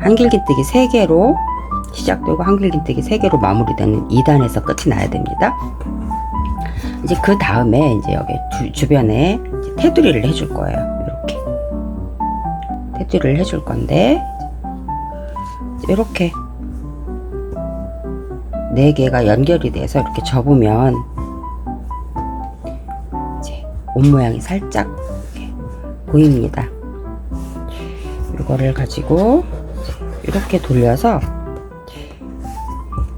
한길긴뜨기 3개로 시작되고 한길긴뜨기 3개로 마무리되는 2단에서 끝이 나야 됩니다. 이제 그 다음에 이제 여기 주변에 이제 테두리를 해줄 거예요. 이렇게 테두리를 해줄 건데, 이렇게 4개가 연결이 돼서 이렇게 접으면 이제 옷 모양이 살짝 이렇게 보입니다. 이거를 가지고 이렇게 돌려서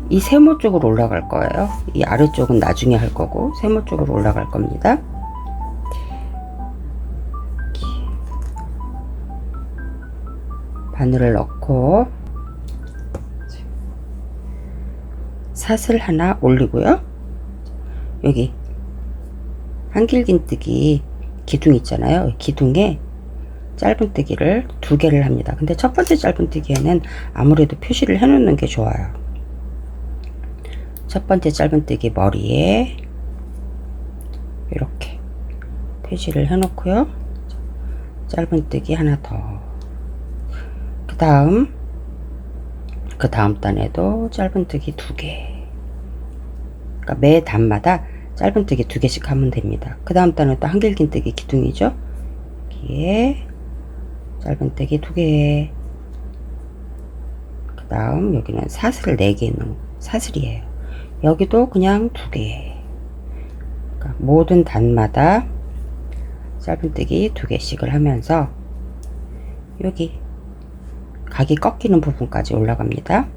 이 세모 쪽으로 올라갈 거예요. 이 아래쪽은 나중에 할 거고 세모 쪽으로 올라갈 겁니다. 바늘을 넣고 사슬 하나 올리고요. 여기 한길긴뜨기 기둥 있잖아요. 기둥에 짧은뜨기를 2개를 합니다. 근데 첫 번째 짧은뜨기에는 아무래도 표시를 해 놓는 게 좋아요. 첫 번째 짧은뜨기 머리에 이렇게 표시를 해 놓고요. 짧은뜨기 하나 더. 그 다음 단에도 짧은뜨기 2개. 그러니까 매 단마다 짧은뜨기 2개씩 하면 됩니다. 그 다음 단은 또 한길긴뜨기 기둥이죠. 여기에 짧은뜨기 2개. 그 다음 여기는 사슬 4개 있는 사슬이에요. 여기도 그냥 2개. 그러니까 모든 단마다 짧은뜨기 2개씩을 하면서 여기 각이 꺾이는 부분까지 올라갑니다.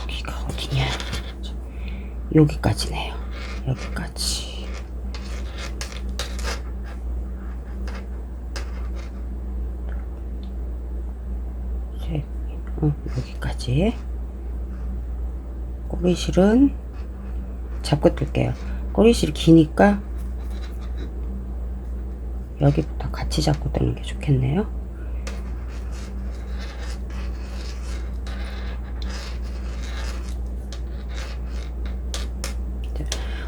여기가 어디냐? 여기까지네요. 여기까지. 여기까지. 꼬리실은 잡고 뜰게요. 꼬리실이 기니까 여기부터 같이 잡고 뜨는 게 좋겠네요.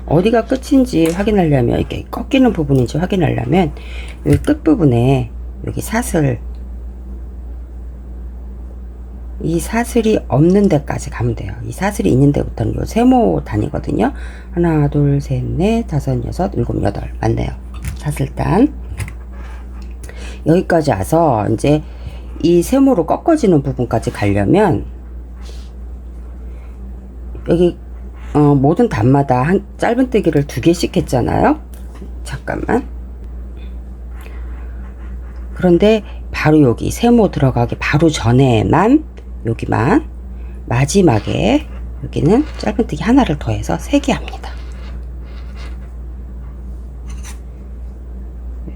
어디가 끝인지 확인하려면, 이렇게 꺾이는 부분인지 확인하려면 여기 끝부분에 여기 사슬, 이 사슬이 없는 데까지 가면 돼요. 이 사슬이 있는 데부터는 요 세모 단이거든요. 하나, 둘, 셋, 넷, 다섯, 여섯, 일곱, 여덟. 맞네요. 사슬단. 여기까지 와서 이제 이 세모로 꺾어지는 부분까지 가려면 여기 모든 단마다 짧은뜨기를 2개씩 했잖아요. 잠깐만. 그런데 바로 여기 세모 들어가기 바로 전에만, 여기만 마지막에 여기는 짧은뜨기 하나를 더해서 3개 합니다.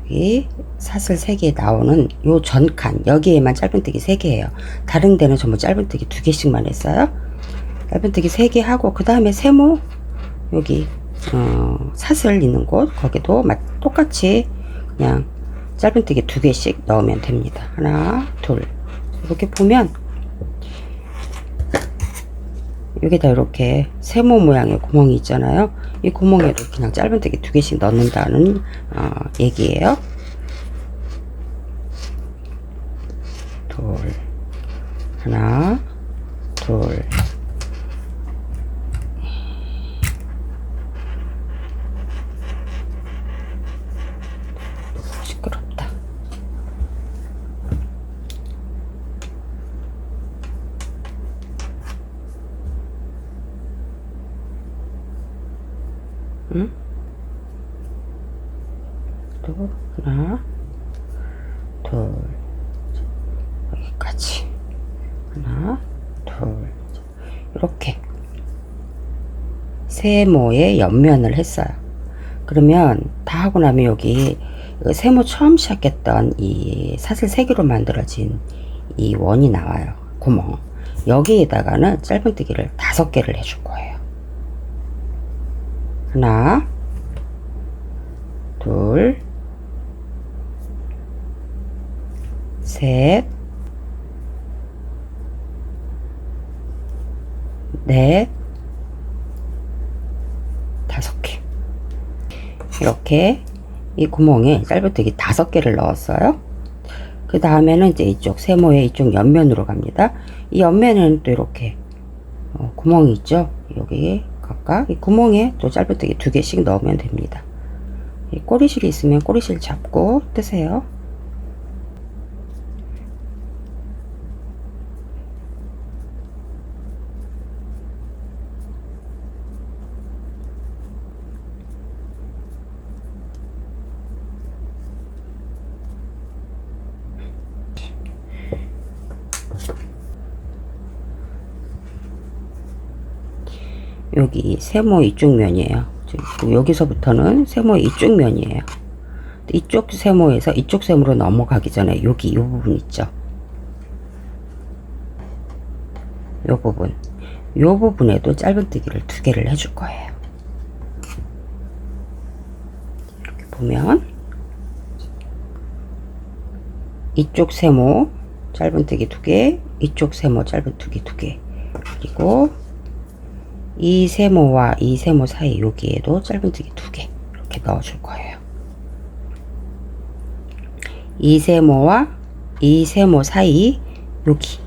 여기 사슬 3개 나오는 요 전칸 여기에만 짧은뜨기 3개예요. 다른 데는 전부 짧은뜨기 2개씩만 했어요. 짧은뜨기 3개 하고 그 다음에 세모 여기 사슬 있는 곳 거기도 똑같이 그냥 짧은뜨기 2개씩 넣으면 됩니다. 하나, 둘. 이렇게 보면 여기다 이렇게 세모 모양의 구멍이 있잖아요. 이 구멍에도 그냥 짧은뜨기 2개씩 넣는다는 얘기예요. 둘, 하나, 둘. 시끄럽다. 응? 또 하나, 둘, 여기까지 하나, 둘, 이렇게 세모의 옆면을 했어요. 그러면 다 하고 나면 여기 세모 처음 시작했던 이 사슬 3개로 만들어진 이 원이 나와요. 구멍. 여기에다가는 짧은뜨기를 5개를 해줄 거예요. 하나, 둘, 셋, 넷, 5개. 이렇게 이 구멍에 짧은뜨기 5개를 넣었어요. 그 다음에는 이제 이쪽 세모의 이쪽 옆면으로 갑니다. 이 옆면에는 또 이렇게 구멍이 있죠. 여기 각각 이 구멍에 또 짧은뜨기 2개씩 넣으면 됩니다. 이 꼬리실이 있으면 꼬리실 잡고 뜨세요. 여기 세모 이쪽 면이에요. 여기서부터는 세모 이쪽 면이에요. 이쪽 세모에서 이쪽 세모로 넘어가기 전에 여기 이 부분 있죠. 이 부분에도 짧은뜨기를 2개를 해줄 거예요. 이렇게 보면 이쪽 세모 짧은뜨기 2개, 이쪽 세모 짧은뜨기 2개, 그리고 이 세모와 이 세모 사이 여기에도 짧은뜨기 2개 이렇게 넣어줄 거예요. 이 세모와 이 세모 사이 여기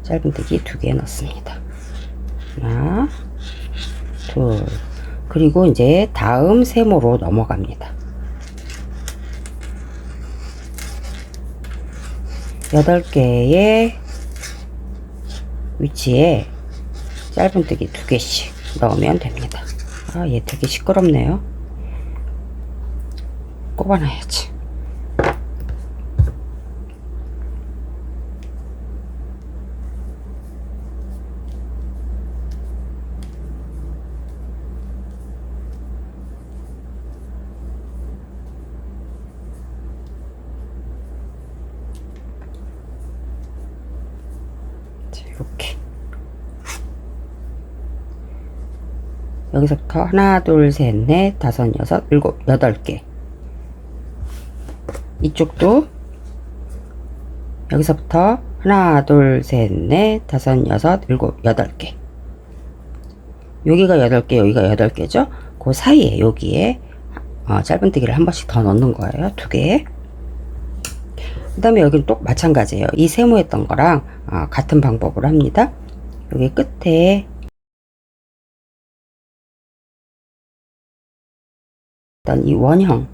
짧은뜨기 2개 넣습니다. 하나, 둘, 그리고 이제 다음 세모로 넘어갑니다. 8개의 위치에 짧은뜨기 2개씩 넣으면 됩니다. 아, 얘 되게 시끄럽네요. 꼽아놔야지. 이렇게 여기서부터 하나, 둘, 셋, 넷, 다섯, 여섯, 일곱, 8개. 이쪽도 여기서부터 하나, 둘, 셋, 넷, 다섯, 여섯, 일곱, 8개. 여기가 8개, 여기가 8개죠. 그 사이에 여기에 짧은뜨기를 한 번씩 더 넣는 거예요. 2개. 그 다음에 여기는 또 마찬가지예요. 이 세모했던 거랑 같은 방법으로 합니다. 여기 끝에 일단 이 원형에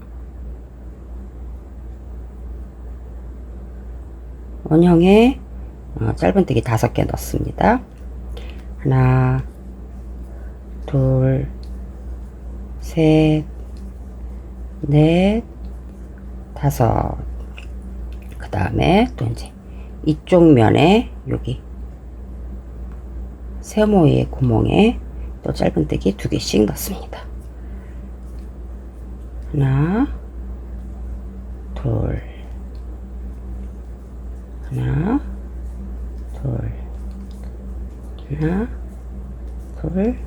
짧은뜨기 5개 넣습니다. 하나, 둘, 셋, 넷, 5. 그 다음에 또 이제 이쪽 면에 여기 세모의 구멍에 또 짧은뜨기 2개씩 넣습니다. 하나, 둘, 하나, 둘, 하나, 둘,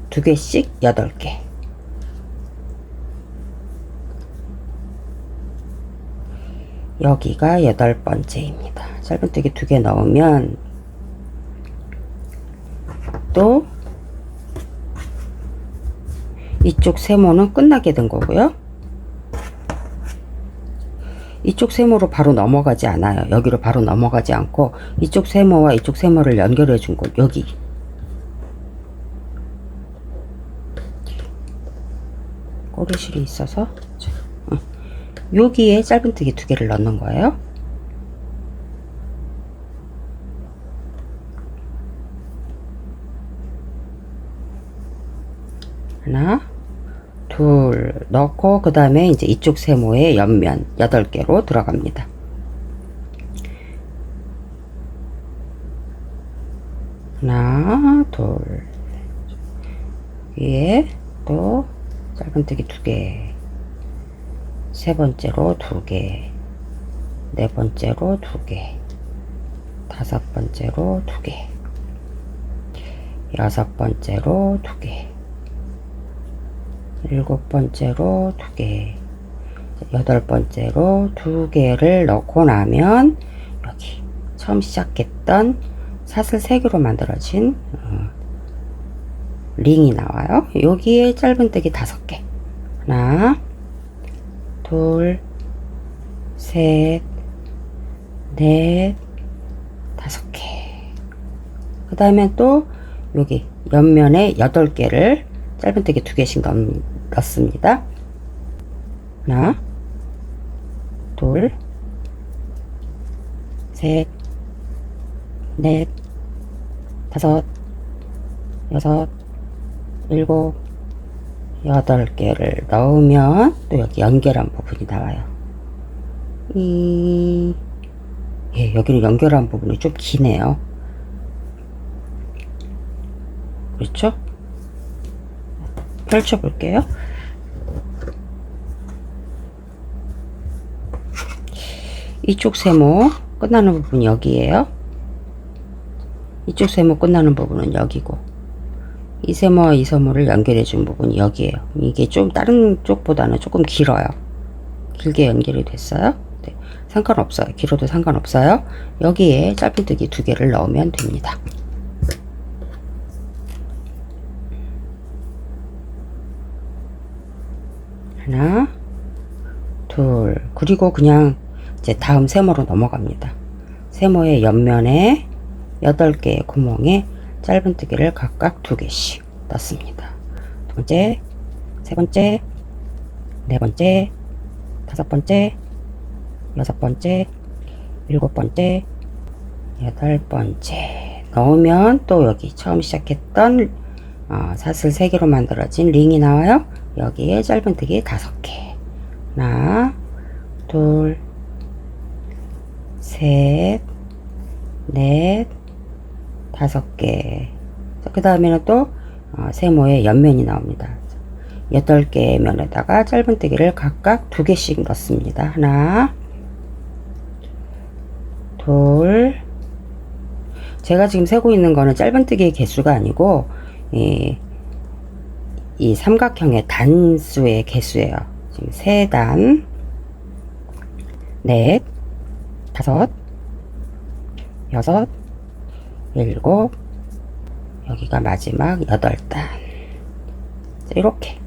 두 개씩 8개. 여기가 8번째입니다. 짧은뜨기 2개 넣으면 또 이쪽 세모는 끝나게 된 거고요. 이쪽 세모로 바로 넘어가지 않아요. 여기로 바로 넘어가지 않고 이쪽 세모와 이쪽 세모를 연결해 준 곳 여기 꼬리실이 있어서 여기에 짧은뜨기 2개를 넣는 거예요. 하나, 둘 넣고 그 다음에 이제 이쪽 세모의 옆면 8개로 들어갑니다. 하나, 둘, 위에 또 짧은뜨기 2개, 세 번째로 2개, 네 번째로 2개, 다섯 번째로 2개, 여섯 번째로 2개, 일곱 번째로 2개, 여덟 번째로 2개를 넣고 나면 여기 처음 시작했던 사슬 3개로 만들어진 링이 나와요. 여기에 짧은뜨기 5개, 하나, 둘, 셋, 넷, 5개. 그 다음에 또 여기 옆면에 8개를 짧은뜨기 2개씩 넣습니다. 하나, 둘, 셋, 넷, 5, 6, 7, 8개를 넣으면 또 여기 연결한 부분이 나와요. 예, 여기는 연결한 부분이 좀 기네요. 그렇죠? 펼쳐 볼게요. 이쪽 세모 끝나는 부분이 여기에요. 이쪽 세모 끝나는 부분은 여기고, 이 세모와 이 세모를 연결해 준 부분이 여기에요. 이게 좀 다른 쪽보다는 조금 길어요. 길게 연결이 됐어요. 네, 상관없어요. 길어도 상관없어요. 여기에 짧은뜨기 2개를 넣으면 됩니다. 하나, 둘, 그리고 그냥 이제 다음 세모로 넘어갑니다. 세모의 옆면에 8개의 구멍에 짧은뜨기를 각각 2개씩 넣습니다. 두 번째, 세 번째, 네 번째, 다섯 번째, 여섯 번째, 일곱 번째, 여덟 번째 넣으면 또 여기 처음 시작했던 사슬 3개로 만들어진 링이 나와요. 여기에 짧은뜨기 5개, 하나, 둘, 셋, 넷, 5개. 그 다음에는 또 세모의 옆면이 나옵니다. 8개의 면에다가 짧은뜨기를 각각 2개씩 넣습니다. 하나, 둘, 제가 지금 세고 있는 거는 짧은뜨기의 개수가 아니고 이 삼각형의 단수의 개수예요. 지금 3단, 넷, 5, 6, 7, 여기가 마지막 8단. 이렇게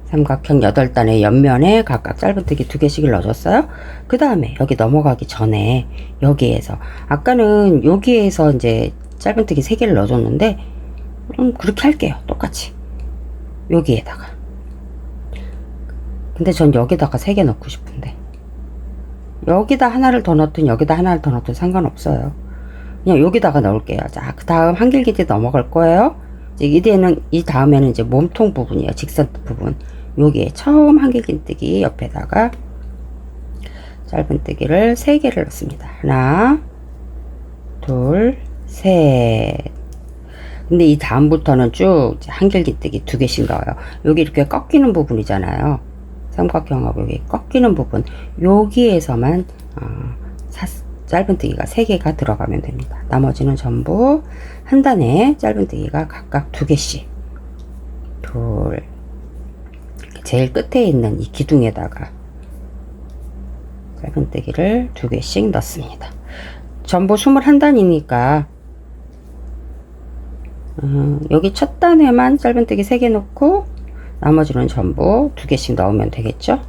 삼각형 8단의 옆면에 각각 짧은뜨기 2개씩을 넣어줬어요. 그 다음에 여기 넘어가기 전에 여기에서 아까는 여기에서 이제 짧은뜨기 3개를 넣어줬는데 그렇게 할게요. 똑같이 여기에다가. 근데 전 여기다가 3개 넣고 싶은데 여기다 하나를 더 넣든 여기다 하나를 더 넣든 상관없어요. 그냥 여기다가 넣을게요. 자, 그 다음 한길기지 넘어갈 거예요. 이 다음에는 이제 몸통 부분이에요. 직선 부분. 여기에 처음 한길긴뜨기 옆에다가 짧은뜨기를 3개를 넣습니다. 하나, 둘, 셋. 근데 이 다음부터는 쭉 한길긴뜨기 2개씩 넣어요. 여기 이렇게 꺾이는 부분이잖아요. 삼각형하고 여기 꺾이는 부분. 여기에서만 짧은뜨기가 3개가 들어가면 됩니다. 나머지는 전부 한 단에 짧은뜨기가 각각 2개씩. 둘. 제일 끝에 있는 이 기둥에다가 짧은뜨기를 2개씩 넣습니다. 전부 21단이니까 여기 첫 단에만 짧은뜨기 3개 넣고 나머지는 전부 2개씩 넣으면 되겠죠?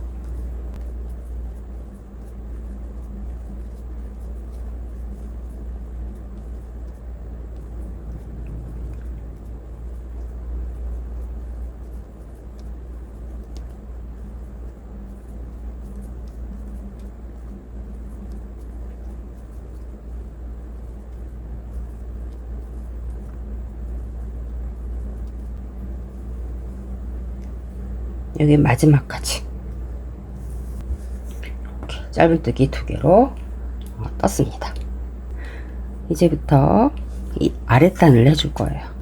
여기 마지막까지 이렇게 짧은뜨기 2개로 떴습니다. 이제부터 이 아랫단을 해줄 거예요.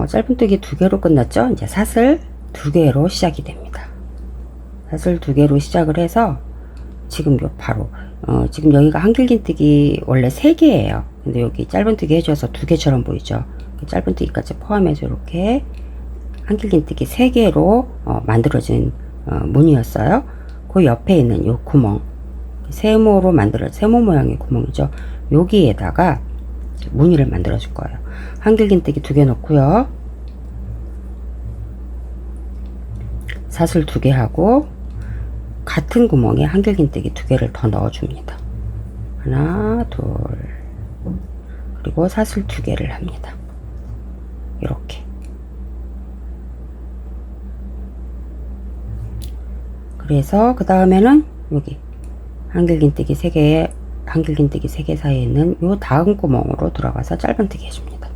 짧은뜨기 2개로 끝났죠? 이제 사슬 2개로 시작이 됩니다. 사슬 2개로 시작을 해서 지금 바로 지금 여기가 한길긴뜨기 원래 3개예요. 근데 여기 짧은뜨기 해줘서 2개처럼 보이죠? 짧은뜨기까지 포함해서 이렇게 한길긴뜨기 3개로 만들어진 무늬였어요. 그 옆에 있는 요 구멍, 세모로 세모 모양의 구멍이죠. 여기에다가 무늬를 만들어 줄 거예요. 한길긴뜨기 2개 넣고요. 사슬 2개 하고 같은 구멍에 한길긴뜨기 2개를 더 넣어 줍니다. 하나, 둘, 그리고 사슬 2개를 합니다. 이렇게. 그래서 그 다음에는 여기 한길긴뜨기 3개에 한길긴뜨기 3개 사이에 있는 요 다음 구멍으로 들어가서 짧은뜨기 해줍니다.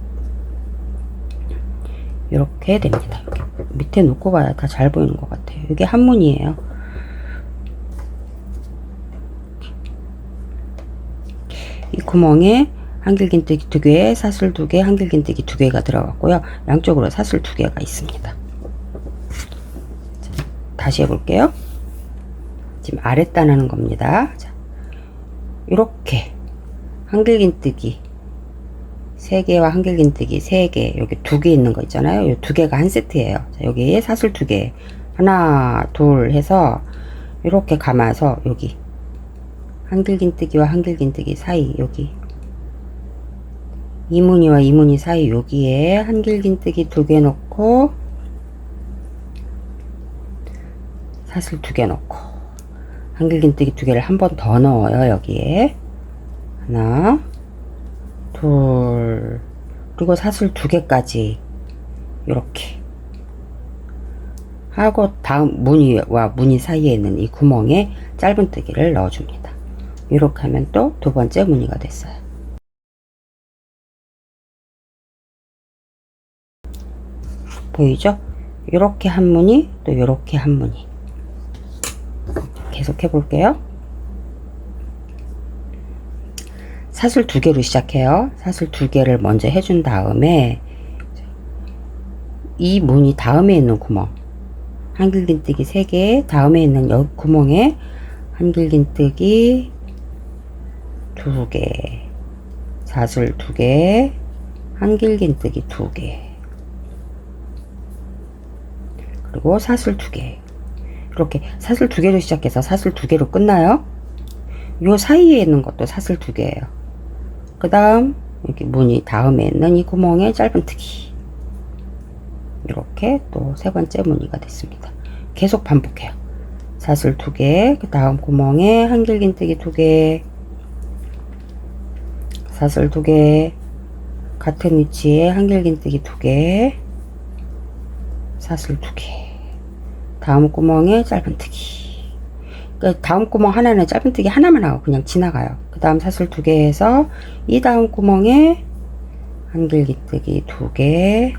이렇게 됩니다. 이렇게 밑에 놓고 봐야 다 잘 보이는 것 같아요. 이게 한문이에요. 이 구멍에 한길긴뜨기 2개, 사슬 2개, 한길긴뜨기 2개가 들어갔고요. 양쪽으로 사슬 2개가 있습니다. 자, 다시 해볼게요. 지금 아랫단 하는 겁니다. 자, 이렇게 한길긴뜨기 3개와 한길긴뜨기 3개, 여기 2개 있는 거 있잖아요. 이 2개가 한 세트예요. 자, 여기에 사슬 2개, 하나, 둘 해서 이렇게 감아서 여기 한길긴뜨기와 한길긴뜨기 사이, 여기 이 무늬와 이 무늬 사이 여기에 한길긴뜨기 2개 넣고 사슬 2개 넣고 한길긴뜨기 2개를 한 번 더 넣어요. 여기에 하나, 둘, 그리고 사슬 2개까지 이렇게 하고 다음 무늬와 무늬 사이에 있는 이 구멍에 짧은뜨기를 넣어줍니다. 이렇게 하면 또 2번째 무늬가 됐어요. 보이죠? 이렇게 한 무늬, 또 이렇게 한 무늬. 계속 해볼게요. 사슬 2개로 시작해요. 사슬 2개를 먼저 해준 다음에 이 무늬 다음에 있는 구멍, 한길긴뜨기 3개 다음에 있는 여기 구멍에 한길긴뜨기 2개, 사슬 2개, 한길긴뜨기 2개, 그리고 사슬 2개. 이렇게 사슬 2개로 시작해서 사슬 2개로 끝나요. 요 사이에 있는 것도 사슬 2개예요. 그 다음 여기 무늬 다음에 있는 이 구멍에 짧은뜨기. 이렇게 또 3번째 무늬가 됐습니다. 계속 반복해요. 사슬 2개, 그 다음 구멍에 한길긴뜨기 2개, 사슬 2개, 같은 위치에 한길긴뜨기 2개, 사슬 2개, 다음 구멍에 짧은뜨기. 그러니까 다음 구멍 하나는 짧은뜨기 하나만 하고 그냥 지나가요. 그 다음 사슬 2개 해서 이 다음 구멍에 한길긴뜨기 2개,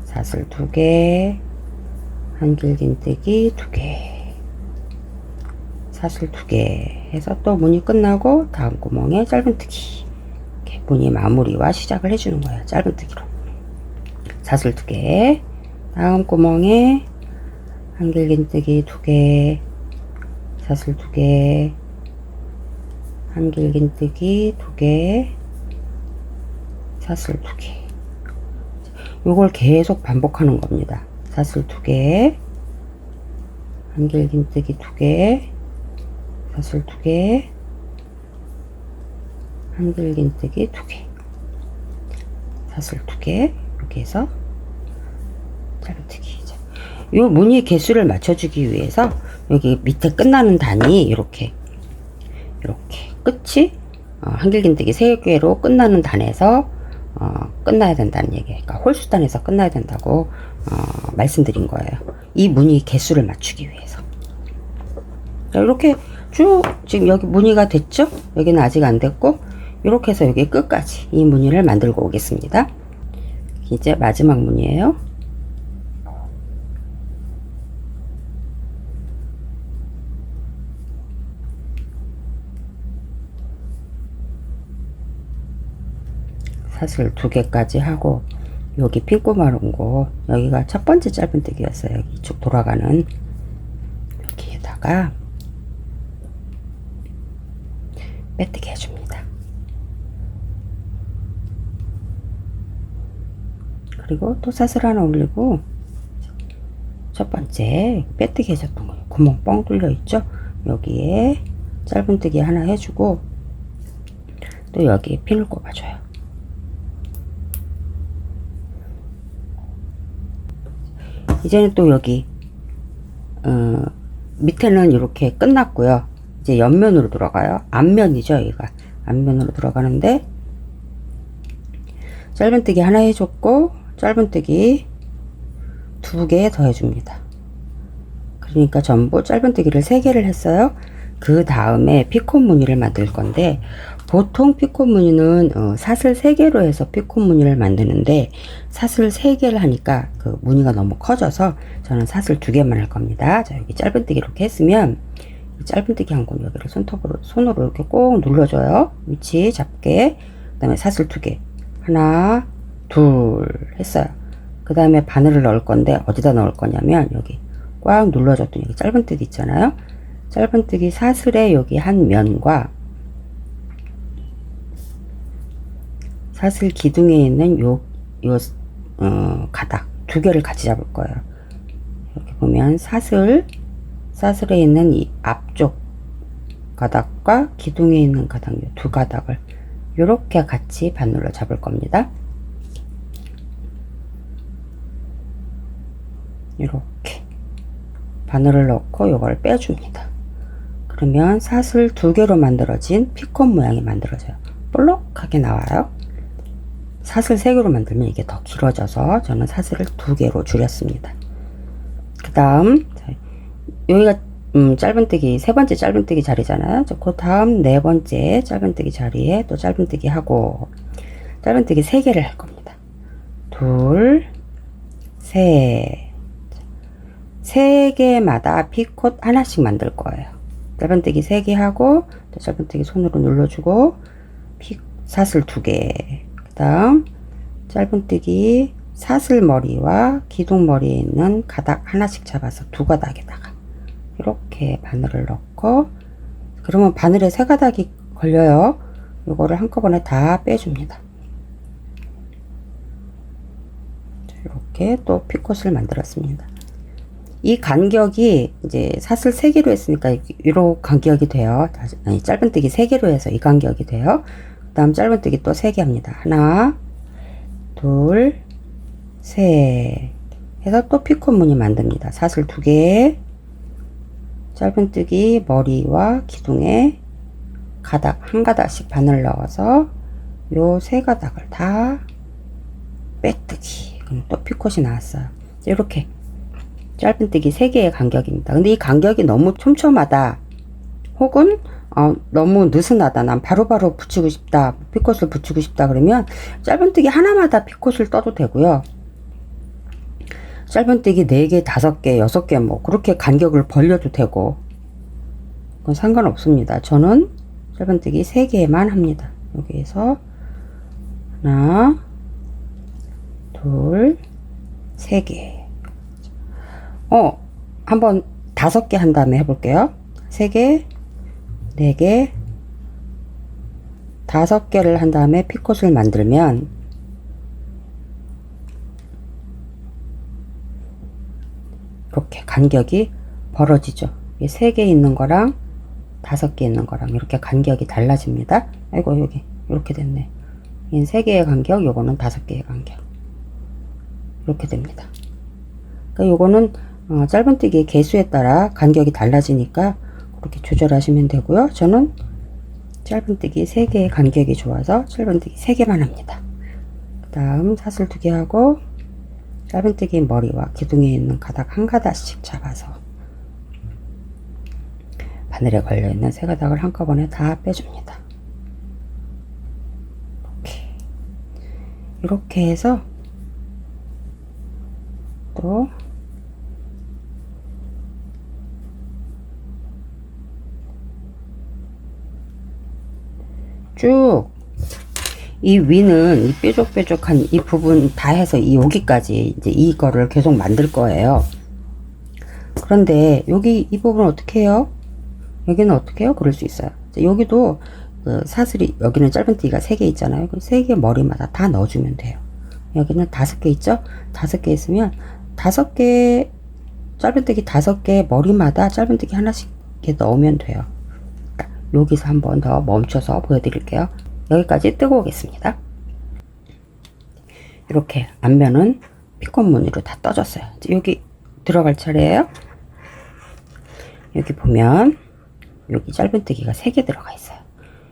사슬 2개, 한길긴뜨기 2개, 사슬 2개 해서 또 무늬 끝나고 다음 구멍에 짧은뜨기. 이렇게 무늬 마무리와 시작을 해주는 거예요. 짧은뜨기로. 사슬 2개, 다음 구멍에 한길긴뜨기 2개, 사슬 2개, 한길긴뜨기 2개, 사슬 2개. 요걸 계속 반복하는 겁니다. 사슬 2개, 한길긴뜨기 2개, 사슬 2개, 한길긴뜨기 2개, 사슬 2개. 이렇게 해서 짧은뜨기. 요 무늬 개수를 맞춰주기 위해서 여기 밑에 끝나는 단이 이렇게 끝이 한길긴뜨기 3개로 끝나는 단에서 끝나야 된다는 얘기예요. 그러니까 홀수단에서 끝나야 된다고 말씀드린 거예요. 이 무늬 개수를 맞추기 위해서. 자, 이렇게 쭉 지금 여기 무늬가 됐죠? 여기는 아직 안 됐고 이렇게 해서 여기 끝까지 이 무늬를 만들고 오겠습니다. 이제 마지막 문이에요. 사슬 2개까지 하고 여기 핀꼬 마른 거 여기가 첫 번째 짧은뜨기였어요. 여기 쭉 돌아가는 여기에다가 빼뜨기 해줍니다. 그리고 또 사슬 하나 올리고 첫 번째 빼뜨기 해줬던 거 구멍 뻥 뚫려 있죠. 여기에 짧은뜨기 하나 해주고 또 여기에 핀을 꼽아줘요. 이제는 또 여기 밑에는 이렇게 끝났고요. 이제 옆면으로 들어가요. 앞면이죠. 여기가 앞면으로 들어가는데 짧은뜨기 하나 해줬고 짧은뜨기 2개 더 해줍니다. 그러니까 전부 짧은뜨기를 3개를 했어요. 그 다음에 피코 무늬를 만들 건데 보통 피코 무늬는 사슬 3개로 해서 피코 무늬를 만드는데 사슬 3개를 하니까 그 무늬가 너무 커져서 저는 사슬 2개만 할 겁니다. 자, 여기 짧은뜨기 이렇게 했으면 짧은뜨기 한 건 여기를 손으로 이렇게 꼭 눌러줘요. 위치 잡게. 그 다음에 사슬 2개 하나 둘 했어요. 그 다음에 바늘을 넣을 건데 어디다 넣을 거냐면 여기 꽉 눌러줬더니 여기 짧은뜨기 있잖아요. 짧은뜨기 사슬의 여기 한 면과 사슬 기둥에 있는 가닥 2개를 같이 잡을 거예요. 이렇게 보면 사슬에 있는 이 앞쪽 가닥과 기둥에 있는 가닥 2가닥을 이렇게 같이 바늘로 잡을 겁니다. 이렇게 바늘을 넣고 이걸 빼줍니다. 그러면 사슬 2개로 만들어진 피콘 모양이 만들어져요. 볼록하게 나와요. 사슬 3개로 만들면 이게 더 길어져서 저는 사슬을 2개로 줄였습니다. 그 다음 여기가 짧은뜨기 3번째 짧은뜨기 자리잖아요. 그 다음 4번째 짧은뜨기 자리에 또 짧은뜨기 하고 짧은뜨기 3개를 할 겁니다. 둘, 셋. 3개마다 피콧 하나씩 만들 거예요. 짧은뜨기 3개 하고 또 짧은뜨기 손으로 눌러주고 사슬 2개. 그 다음 짧은뜨기 사슬 머리와 기둥 머리에 있는 가닥 하나씩 잡아서 2가닥에다가 이렇게 바늘을 넣고 그러면 바늘에 3가닥이 걸려요. 이거를 한꺼번에 다 빼줍니다. 이렇게 또 피콧을 만들었습니다. 이 간격이 이제 사슬 3개로 했으니까 이런 간격이 돼요. 아니, 짧은뜨기 3개로 해서 이 간격이 돼요. 그 다음 짧은뜨기 또 3개 합니다. 하나 둘 셋 해서 또 피콧 무늬 만듭니다. 사슬 2개 짧은뜨기 머리와 기둥에 가닥 한 가닥씩 바늘 넣어서 요 3가닥을 다 빼뜨기. 그럼 또 피콧이 나왔어요. 이렇게 짧은뜨기 3개의 간격입니다. 근데 이 간격이 너무 촘촘하다 혹은 너무 느슨하다, 난 바로바로 붙이고 싶다, 피콧을 붙이고 싶다 그러면 짧은뜨기 하나마다 피콧을 떠도 되고요. 짧은뜨기 4개, 5개, 6개 뭐 그렇게 간격을 벌려도 되고 그건 상관없습니다. 저는 짧은뜨기 3개만 합니다. 여기에서 하나 둘 3개 한번 5개 한 다음에 해볼게요. 3개 4개 5개를 한 다음에 피콧을 만들면 이렇게 간격이 벌어지죠. 3개 있는 거랑 5개 있는 거랑 이렇게 간격이 달라집니다. 아이고 여기 이렇게 됐네. 이 3개의 간격, 요거는 5개의 간격 이렇게 됩니다. 그러니까 요거는 짧은뜨기 개수에 따라 간격이 달라지니까 그렇게 조절하시면 되고요. 저는 짧은뜨기 3개의 간격이 좋아서 짧은뜨기 3개만 합니다. 그 다음 사슬 2개 하고 짧은뜨기 머리와 기둥에 있는 가닥 한 가닥씩 잡아서 바늘에 걸려있는 3가닥을 한꺼번에 다 빼줍니다. 이렇게 해서 쪽으로 쭉 이 위는 이 뾰족뾰족한 이 부분 다 해서 이 여기까지 이제 이거를 계속 만들 거예요. 그런데 여기 이 부분 어떻게 해요? 여기는 어떻게 해요? 그럴 수 있어요. 여기도 그 사슬이 여기는 짧은뜨기가 3개 있잖아요. 그 3개 머리마다 다 넣어주면 돼요. 여기는 5개 있죠? 5개 있으면 5개 짧은뜨기 5개 머리마다 짧은뜨기 하나씩 이렇게 넣으면 돼요. 여기서 한 번 더 멈춰서 보여드릴게요. 여기까지 뜨고 오겠습니다. 이렇게 앞면은 피콘 무늬로 다 떠졌어요. 이제 여기 들어갈 차례예요. 여기 보면 여기 짧은뜨기가 3개 들어가 있어요.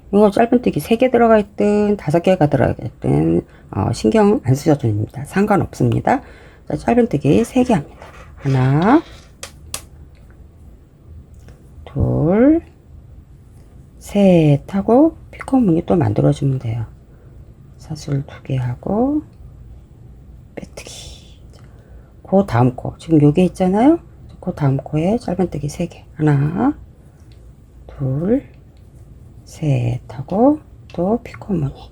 이거 짧은뜨기 3개 들어가 있든 5개가 들어가 있든 신경 안 쓰셔도 됩니다. 상관없습니다. 자, 짧은뜨기 3개 합니다. 하나, 둘, 셋 하고 피콘 무늬 또 만들어주면 돼요. 사슬 2개 하고 빼뜨기. 그 다음 코 지금 여기 있잖아요. 그 다음 코에 짧은뜨기 3개. 하나, 둘, 셋 하고 또 피콘 무늬.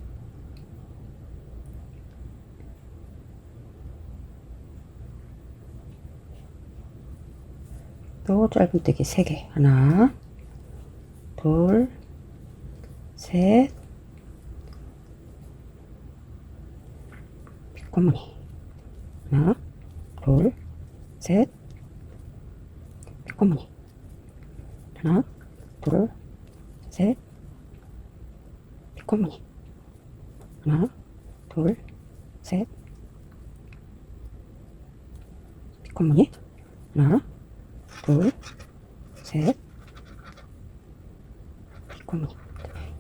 또 짧은뜨기 3개. 하나, 둘, 셋, 피콘 무늬. 하나, 둘, 셋, 피콘 무늬. 하나, 둘, 셋, 피콘 무늬. 하나, 둘, 셋, 피콘 무늬. 하나, 둘, 셋, 피콘 무늬.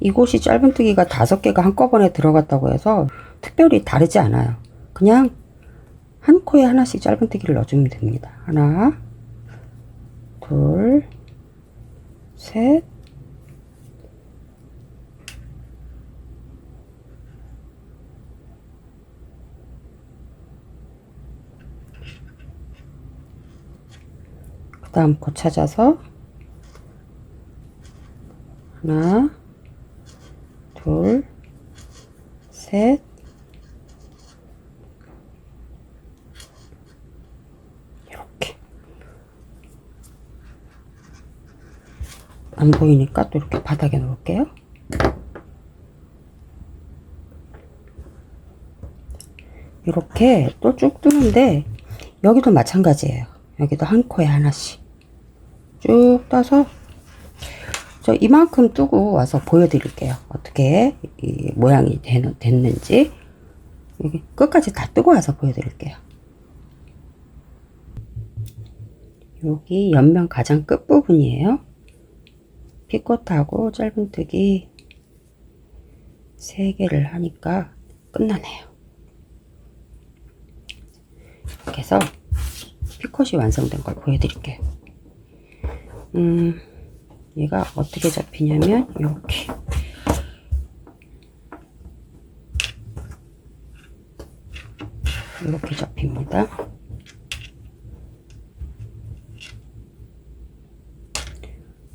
이곳이 짧은뜨기가 5개가 한꺼번에 들어갔다고 해서 특별히 다르지 않아요. 그냥 한 코에 하나씩 짧은뜨기를 넣어주면 됩니다. 하나, 둘, 셋, 그 다음 코 찾아서 하나, 둘, 셋, 이렇게. 안 보이니까 또 이렇게 바닥에 놓을게요. 이렇게 또 쭉 뜨는데 여기도 마찬가지예요. 여기도 한 코에 하나씩 쭉 떠서 저 이만큼 뜨고 와서 보여드릴게요. 어떻게 이 모양이 됐는지. 여기 끝까지 다 뜨고 와서 보여드릴게요. 여기 옆면 가장 끝부분이에요. 피콧하고 짧은뜨기 3개를 하니까 끝나네요. 이렇게 해서 피콧이 완성된 걸 보여드릴게요. 얘가 어떻게 잡히냐면 이렇게 잡힙니다.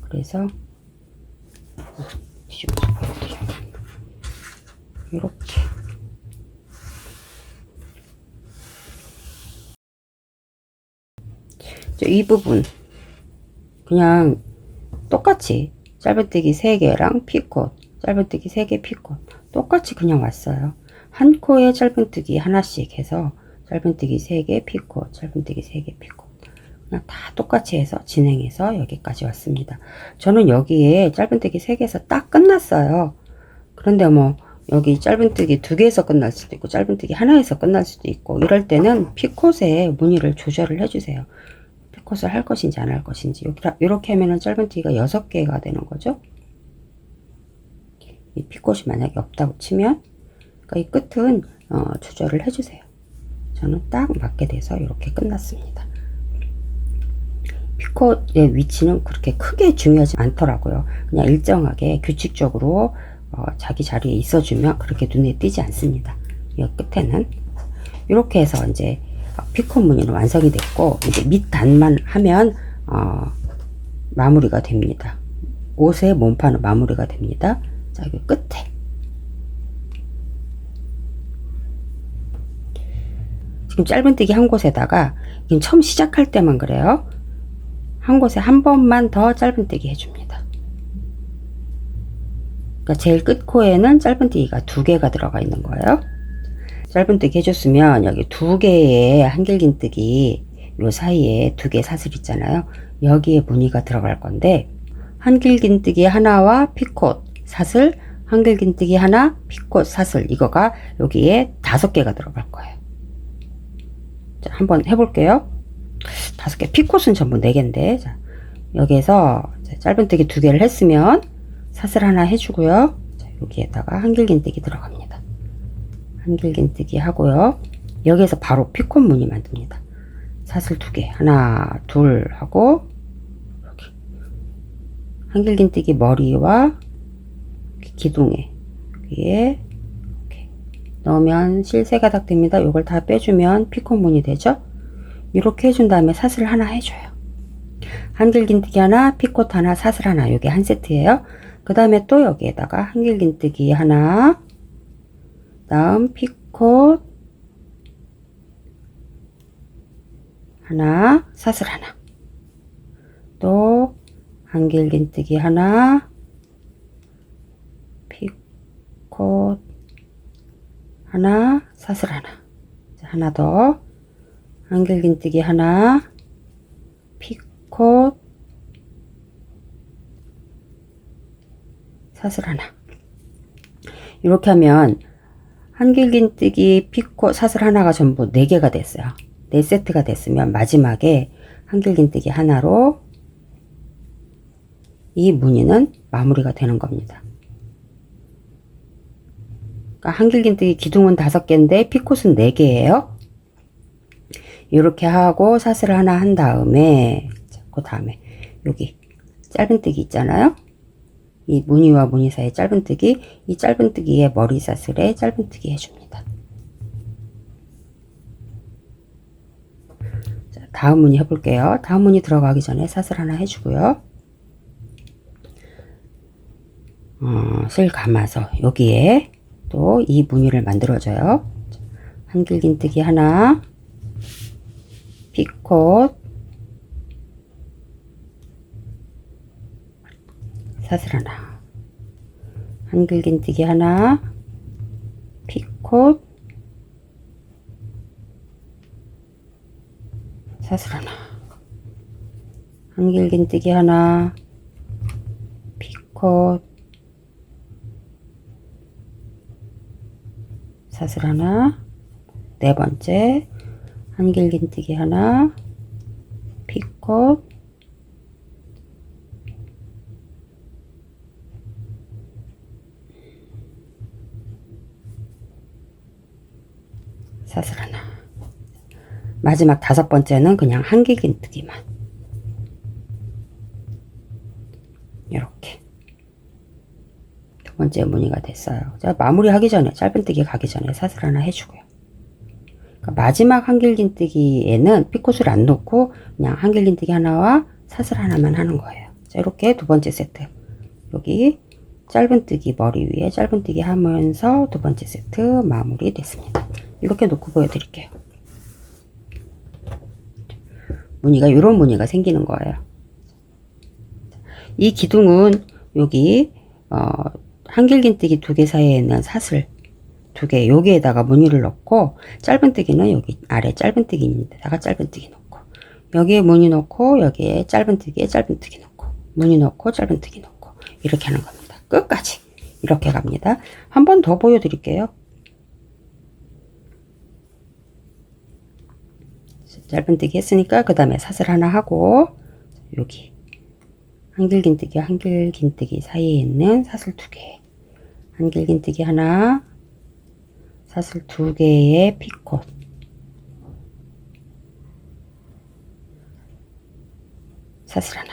그래서 뒤집어서 보여드려요. 이렇게 이 부분 그냥 똑같이 짧은뜨기 3개랑 피콧, 짧은뜨기 3개 피콧 똑같이 그냥 왔어요. 한 코에 짧은뜨기 하나씩 해서 짧은뜨기 3개 피콧, 짧은뜨기 3개 피콧 그냥 다 똑같이 해서 진행해서 여기까지 왔습니다. 저는 여기에 짧은뜨기 3개에서 딱 끝났어요. 그런데 뭐 여기 짧은뜨기 2개에서 끝날 수도 있고 짧은뜨기 하나에서 끝날 수도 있고 이럴 때는 피콧에 무늬를 조절을 해주세요. 피콧을 할 것인지 안 할 것인지. 이렇게 하면은 짧은뜨기가 6개가 되는 거죠. 이 피콧이 만약에 없다고 치면 그러니까 이 끝은 조절을 해주세요. 저는 딱 맞게 돼서 이렇게 끝났습니다. 피콧의 위치는 그렇게 크게 중요하지 않더라고요. 그냥 일정하게 규칙적으로 자기 자리에 있어주면 그렇게 눈에 띄지 않습니다. 이 끝에는 이렇게 해서 이제 피코 무늬는 완성이 됐고, 이제 밑 단만 하면 마무리가 됩니다. 옷의 몸판은 마무리가 됩니다. 자, 여기 끝에 지금 짧은뜨기 한 곳에다가, 지금 처음 시작할 때만 그래요. 한 곳에 한 번만 더 짧은뜨기 해줍니다. 그러니까 제일 끝 코에는 짧은뜨기가 2개가 들어가 있는 거예요. 짧은뜨기 해줬으면 여기 2개의 한길긴뜨기 요 사이에 2개 사슬 있잖아요. 여기에 무늬가 들어갈 건데, 한길긴뜨기 하나와 피콧 사슬, 한길긴뜨기 하나, 피콧 사슬, 이거가 여기에 5개가 들어갈 거예요. 자, 한번 해볼게요. 5개, 피콧은 전부 4개인데, 자, 여기에서 짧은뜨기 2개를 했으면 사슬 하나 해주고요. 자, 여기에다가 한길긴뜨기 들어갑니다. 한길긴뜨기 하고요. 여기에서 바로 피콧 무늬 만듭니다. 사슬 2개, 하나, 둘 하고, 여기 한길긴뜨기 머리와 기둥에 위에 이렇게 넣으면 실 3가닥 됩니다. 요걸 다 빼주면 피콧 무늬 되죠. 이렇게 해준 다음에 사슬 하나 해줘요. 한길긴뜨기 하나, 피콧 하나, 사슬 하나, 요게 한 세트예요. 그 다음에 또 여기에다가 한길긴뜨기 하나, 다음 피콧 하나, 사슬 하나, 또 한길긴뜨기 하나, 피콧 하나, 사슬 하나, 하나 더, 한길긴뜨기 하나, 피콧 사슬 하나. 이렇게 하면 한길긴뜨기, 피콧, 사슬 하나가 전부 4개가 됐어요. 4세트가 됐으면 마지막에 한길긴뜨기 하나로 이 무늬는 마무리가 되는 겁니다. 그러니까 한길긴뜨기 기둥은 5개인데 피콧은 4개예요. 이렇게 하고 사슬 하나 한 다음에, 그 다음에 여기 짧은뜨기 있잖아요. 이 무늬와 무늬 사이 짧은뜨기, 이 짧은뜨기에 머리 사슬에 짧은뜨기 해줍니다. 자, 다음 무늬 해볼게요. 다음 무늬 들어가기 전에 사슬 하나 해주고요. 실 감아서 여기에 또 이 무늬를 만들어줘요. 한길긴뜨기 하나, 피콧, 사슬 하나, 한길긴뜨기 하나, 피콧, 사슬 하나, 한길긴뜨기 하나, 피콧, 사슬 하나, 4번째 한길긴뜨기 하나, 피콧, 사슬 하나. 마지막 5번째는 그냥 한길긴뜨기만. 이렇게 2번째 무늬가 됐어요. 자, 마무리 하기 전에, 짧은뜨기 가기 전에 사슬 하나 해주고요. 그러니까 마지막 한길긴뜨기에는 피콧을 안 넣고 그냥 한길긴뜨기 하나와 사슬 하나만 하는 거예요. 자, 이렇게 2번째 세트. 여기 짧은뜨기 머리 위에 짧은뜨기 하면서 2번째 세트 마무리 됐습니다. 이렇게 놓고 보여드릴게요. 무늬가, 이런 무늬가 생기는 거예요. 이 기둥은 여기 한길긴뜨기 2개 사이에 있는 사슬 2개, 여기에다가 무늬를 넣고, 짧은뜨기는 여기 아래 짧은뜨기인데다가 짧은뜨기 넣고, 여기에 무늬 넣고, 여기에 짧은뜨기에 짧은뜨기 넣고, 무늬 넣고, 짧은뜨기 넣고, 이렇게 하는 겁니다. 끝까지 이렇게 갑니다. 한 번 더 보여드릴게요. 짧은뜨기 했으니까 그 다음에 사슬 하나 하고, 여기 한길긴뜨기와 한길긴뜨기 사이에 있는 사슬 2개, 한길긴뜨기 하나, 사슬 2개의 피콧, 사슬 하나,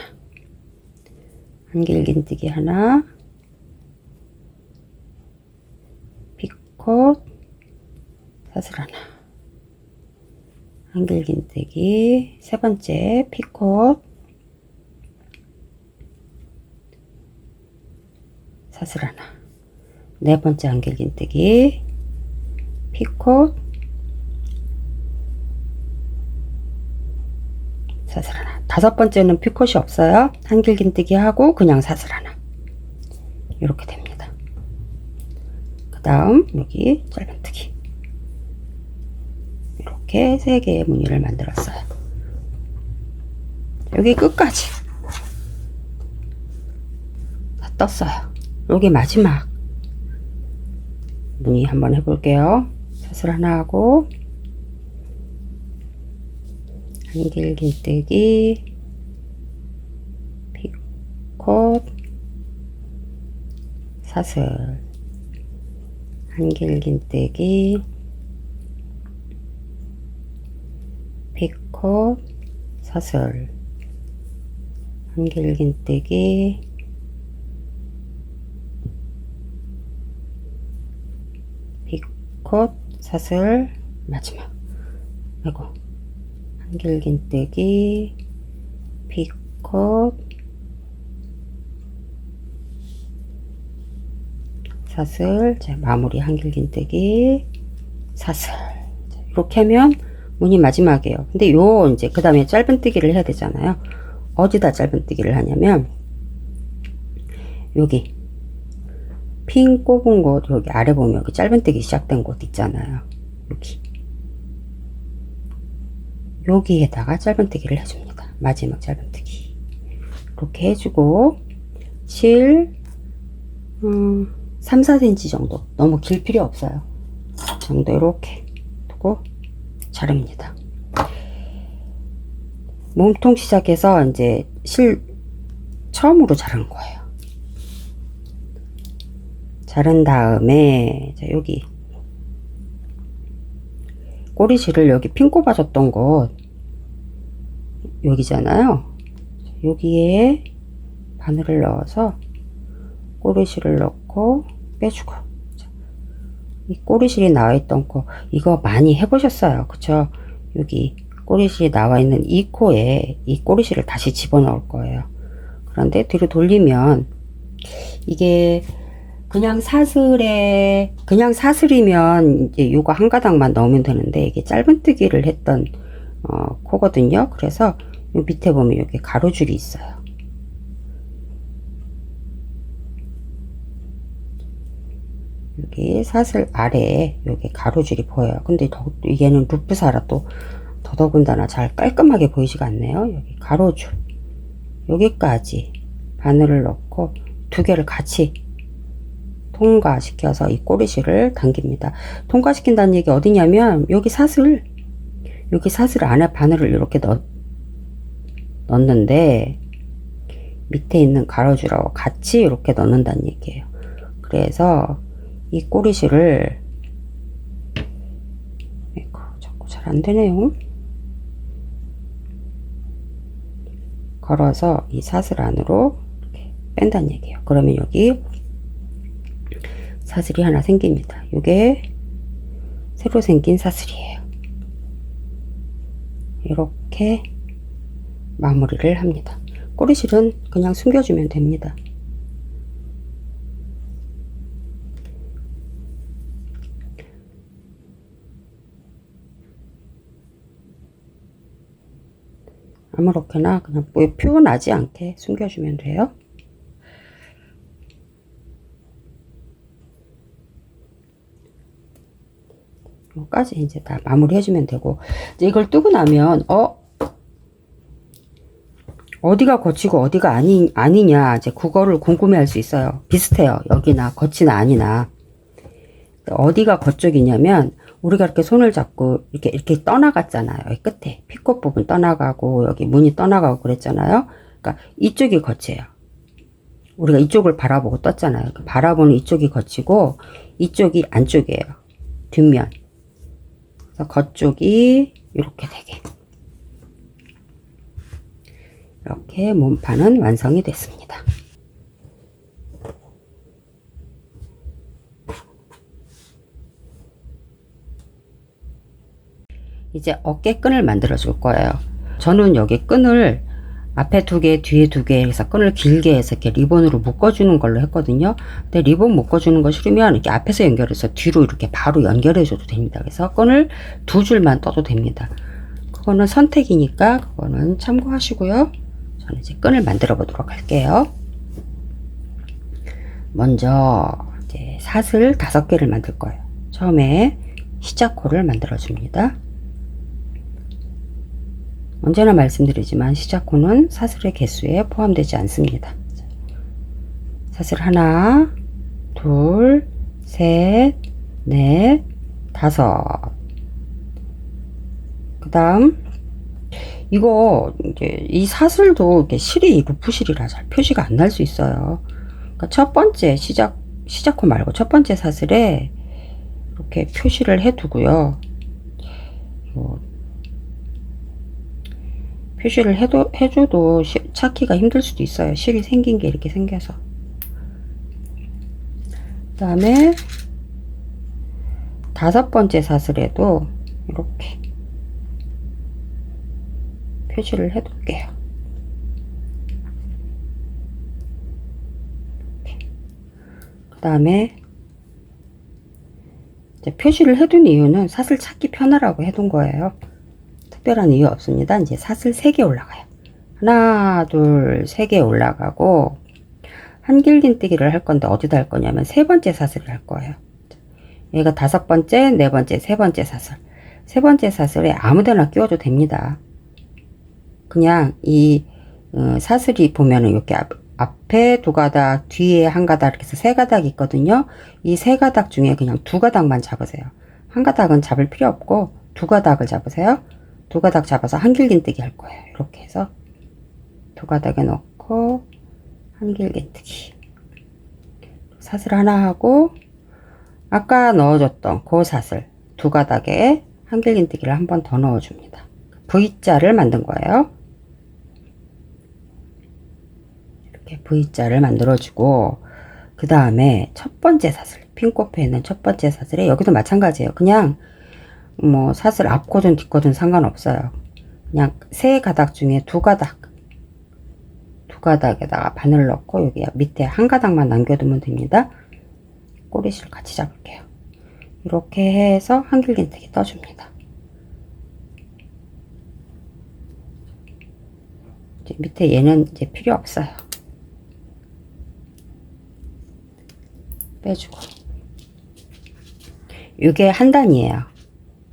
한길긴뜨기 하나, 피콧, 사슬 하나, 한길긴뜨기, 세 번째 피콧, 사슬 하나, 네 번째 한길긴뜨기, 피콧, 사슬 하나. 다섯 번째는 피콧이 없어요. 한길긴뜨기 하고 그냥 사슬 하나. 이렇게 됩니다. 그 다음 여기 짧은뜨기. 이렇게 세 개의 무늬를 만들었어요. 여기 끝까지 다 떴어요. 여기 마지막 무늬 한번 해볼게요. 사슬 하나 하고 한길긴뜨기, 피콧, 사슬, 한길긴뜨기, 피콧, 사슬, 한길긴뜨기, 피콧, 사슬, 마지막. 아이고, 한길긴뜨기, 피콧, 사슬. 자, 마무리 한길긴뜨기, 사슬. 자, 이렇게 하면 무늬 마지막이에요. 근데 요 이제 그 다음에 짧은뜨기를 해야 되잖아요. 어디다 짧은뜨기를 하냐면 여기 핀 꼽은 곳, 여기 아래 보면 여기 짧은뜨기 시작된 곳 있잖아요. 여기에다가 짧은뜨기를 해줍니다. 마지막 짧은뜨기 이렇게 해주고 7 3, 4cm 정도, 너무 길 필요 없어요. 정도 이렇게 두고 자릅니다. 몸통 시작해서 이제 처음으로 자르는 거예요. 자른 다음에 자, 여기 꼬리실을 여기 핀 꼽아줬던 곳 여기잖아요. 여기에 바늘을 넣어서 꼬리실을 넣고 빼주고, 이 꼬리실이 나와 있던 코 이거 많이 해보셨어요, 그쵸? 여기 꼬리실이 나와 있는 이 코에 이 꼬리실을 다시 집어넣을 거예요. 그런데 뒤로 돌리면 이게 그냥 사슬이면 이제 요거 한 가닥만 넣으면 되는데 이게 짧은뜨기를 했던 코거든요. 그래서 요 밑에 보면 여기 가로줄이 있어요. 여기 사슬 아래에 여기 가로줄이 보여요. 근데 얘는 루프사라 또 더더군다나 잘 깔끔하게 보이지가 않네요. 여기 가로줄 여기까지 바늘을 넣고 두 개를 같이 통과시켜서 이 꼬리실을 당깁니다. 통과시킨다는 얘기 어디냐면 여기 사슬 안에 바늘을 이렇게 넣는데 밑에 있는 가로줄하고 같이 이렇게 넣는다는 얘기예요. 그래서 이 꼬리실을 자꾸 잘 안되네요. 걸어서 이 사슬 안으로 이렇게 뺀다는 얘기예요. 그러면 여기 사슬이 하나 생깁니다. 이게 새로 생긴 사슬이에요. 이렇게 마무리를 합니다. 꼬리실은 그냥 숨겨주면 됩니다. 아무렇게나 그냥 표 나지 않게 숨겨주면 돼요. 여기까지 이제 다 마무리 해주면 되고, 이제 이걸 뜨고 나면 어디가 거치고 어디가 아니냐 이제 그거를 궁금해 할 수 있어요. 비슷해요. 여기나 거치나 아니나. 어디가 거쪽이냐면 우리가 이렇게 손을 잡고 이렇게 떠나갔잖아요. 여기 끝에 피꽃 부분 떠나가고 여기 무늬 떠나가고 그랬잖아요. 그러니까 이쪽이 거치예요. 우리가 이쪽을 바라보고 떴잖아요. 바라보는 이쪽이 거치고 이쪽이 안쪽이에요. 뒷면. 그래서 겉쪽이 이렇게 되게. 이렇게 몸판은 완성이 됐습니다. 이제 어깨끈을 만들어 줄 거예요. 저는 여기 끈을 앞에 2개, 뒤에 2개 해서 끈을 길게 해서 이렇게 리본으로 묶어주는 걸로 했거든요. 근데 리본 묶어주는 거 싫으면 이렇게 앞에서 연결해서 뒤로 이렇게 바로 연결해줘도 됩니다. 그래서 끈을 2줄만 떠도 됩니다. 그거는 선택이니까 그거는 참고하시고요. 저는 이제 끈을 만들어 보도록 할게요. 먼저 이제 사슬 5개를 만들 거예요. 처음에 시작코를 만들어 줍니다. 언제나 말씀드리지만 시작코는 사슬의 개수에 포함되지 않습니다. 사슬 하나, 둘, 셋, 넷, 5. 그 다음 이거 이제 이 사슬도 이렇게 실이 루프실이라 잘 표시가 안 날 수 있어요. 그러니까 첫 번째 시작코 말고 첫 번째 사슬에 이렇게 표시를 해 두고요. 표시를 해줘도 찾기가 힘들 수도 있어요. 실이 생긴 게 이렇게 생겨서. 그 다음에 5번째 사슬에도 이렇게 표시를 해둘게요. 그 다음에 이제 표시를 해둔 이유는 사슬 찾기 편하라고 해둔 거예요. 특별한 이유 없습니다. 이제 사슬 3개 올라가요. 하나, 둘, 3개 올라가고 한길긴뜨기를 할 건데 어디다 할 거냐면 3번째 사슬을 할 거예요. 얘가 5번째, 4번째, 3번째 사슬. 3번째 사슬에 아무데나 끼워도 됩니다. 그냥 이 사슬이 보면은 이렇게 앞에 2가닥, 뒤에 1가닥 이렇게 해서 3가닥 있거든요. 이 3가닥 중에 그냥 2가닥만 잡으세요. 1가닥은 잡을 필요 없고 2가닥을 잡으세요. 2가닥 잡아서 한길긴뜨기 할 거예요. 이렇게 해서 2가닥에 넣고 한길긴뜨기. 사슬 하나 하고 아까 넣어줬던 그 사슬 2가닥에 한길긴뜨기를 한 번 더 넣어줍니다. V자를 만든 거예요. 이렇게 V자를 만들어주고 그 다음에 첫 번째 사슬 핀코프에 있는 첫 번째 사슬에 여기도 마찬가지예요. 그냥 뭐 사슬 앞코든 뒷코든 상관없어요. 그냥 3가닥 중에 2가닥에다가 바늘 넣고 여기 밑에 1가닥만 남겨두면 됩니다. 꼬리실 같이 잡을게요. 이렇게 해서 한길긴뜨기 떠줍니다. 이제 밑에 얘는 이제 필요 없어요. 빼주고 이게 한 단이에요.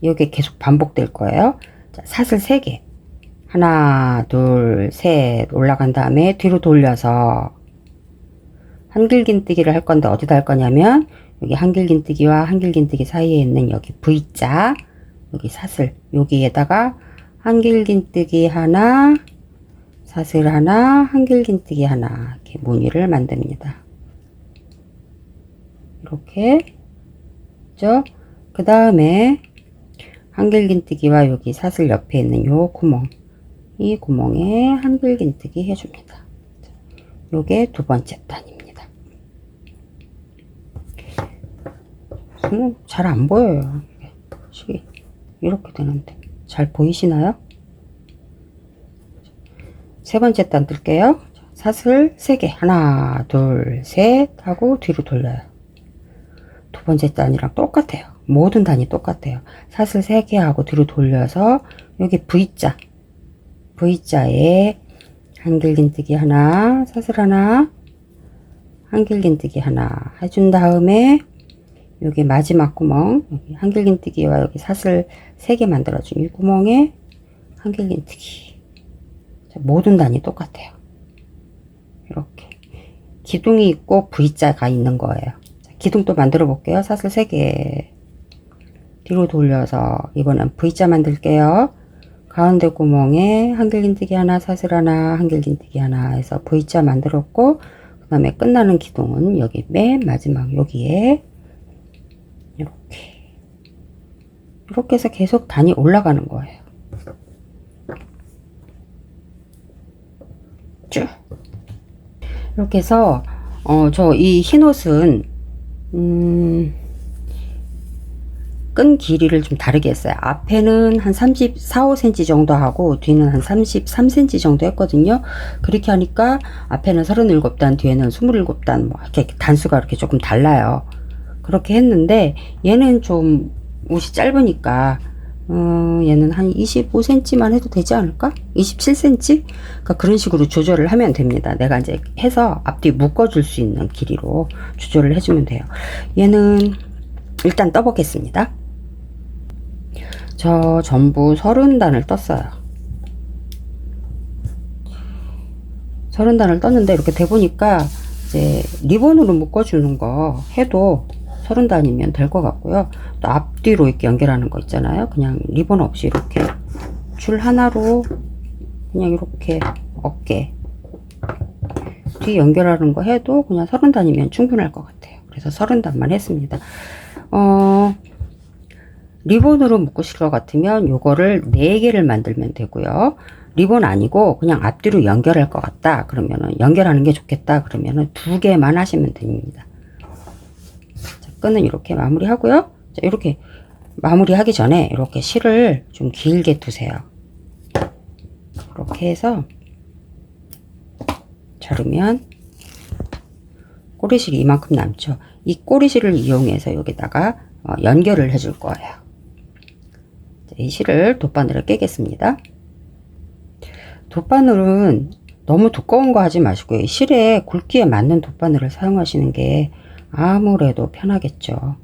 이게 계속 반복될 거예요. 자, 사슬 3개 하나 둘 셋 올라간 다음에 뒤로 돌려서 한길긴뜨기를 할 건데 어디다 할 거냐면 여기 한길긴뜨기와 한길긴뜨기 사이에 있는 여기 V자 여기 사슬 여기에다가 한길긴뜨기 하나 사슬 하나 한길긴뜨기 하나 이렇게 무늬를 만듭니다. 이렇게 그 다음에 한길긴뜨기와 여기 사슬 옆에 있는 요 구멍 이 구멍에 한길긴뜨기 해줍니다. 요게 2번째 단입니다. 잘 안 보여요. 식이 이렇게 되는데 잘 보이시나요? 3번째 단 뜰게요. 사슬 3개 하나 둘 셋 하고 뒤로 돌려요. 2번째 단이랑 똑같아요. 모든 단이 똑같아요. 사슬 3개 하고 뒤로 돌려서 여기 V자에 한길긴뜨기 하나 사슬 하나 한길긴뜨기 하나 해준 다음에 여기 마지막 구멍 여기 한길긴뜨기와 여기 사슬 3개 만들어준 이 구멍에 한길긴뜨기. 모든 단이 똑같아요. 이렇게 기둥이 있고 V자가 있는 거예요. 기둥도 만들어 볼게요. 사슬 3개 뒤로 돌려서 이번엔 V자 만들게요. 가운데 구멍에 한길긴뜨기 하나 사슬 하나 한길긴뜨기 하나 해서 V자 만들었고 그 다음에 끝나는 기둥은 여기 맨 마지막 여기에 이렇게 해서 계속 단이 올라가는 거예요. 쭉 이렇게 해서 저 이 흰 옷은 끈 길이를 좀 다르게 했어요. 앞에는 한 34, 5cm 정도 하고 뒤는 한 33cm 정도 했거든요. 그렇게 하니까 앞에는 37단, 뒤에는 27단, 뭐 이렇게 단수가 이렇게 조금 달라요. 그렇게 했는데 얘는 좀 옷이 짧으니까 얘는 한 25cm만 해도 되지 않을까? 27cm? 그러니까 그런 식으로 조절을 하면 됩니다. 내가 이제 해서 앞뒤 묶어줄 수 있는 길이로 조절을 해주면 돼요. 얘는 일단 떠보겠습니다. 저 전부 30단을 떴어요. 30단을 떴는데 이렇게 돼보니까 이제 리본으로 묶어주는 거 해도 30단이면 될 것 같고요. 또 앞뒤로 이렇게 연결하는 거 있잖아요. 그냥 리본 없이 이렇게 줄 하나로 그냥 이렇게 어깨 뒤 연결하는 거 해도 그냥 30단이면 충분할 것 같아요. 그래서 30단만 했습니다. 리본으로 묶으실 것 같으면 요거를 4개를 만들면 되고요. 리본 아니고 그냥 앞뒤로 연결할 것 같다 그러면은 연결하는 게 좋겠다 그러면은 2개만 하시면 됩니다. 자, 끈은 이렇게 마무리 하고요. 자, 이렇게 마무리 하기 전에 이렇게 실을 좀 길게 두세요. 이렇게 해서 자르면 꼬리실이 이만큼 남죠. 이 꼬리실을 이용해서 여기다가 연결을 해줄 거예요. 이 실을 돗바늘을 깨겠습니다. 돗바늘은 너무 두꺼운 거 하지 마시고 실의 굵기에 맞는 돗바늘을 사용하시는 게 아무래도 편하겠죠.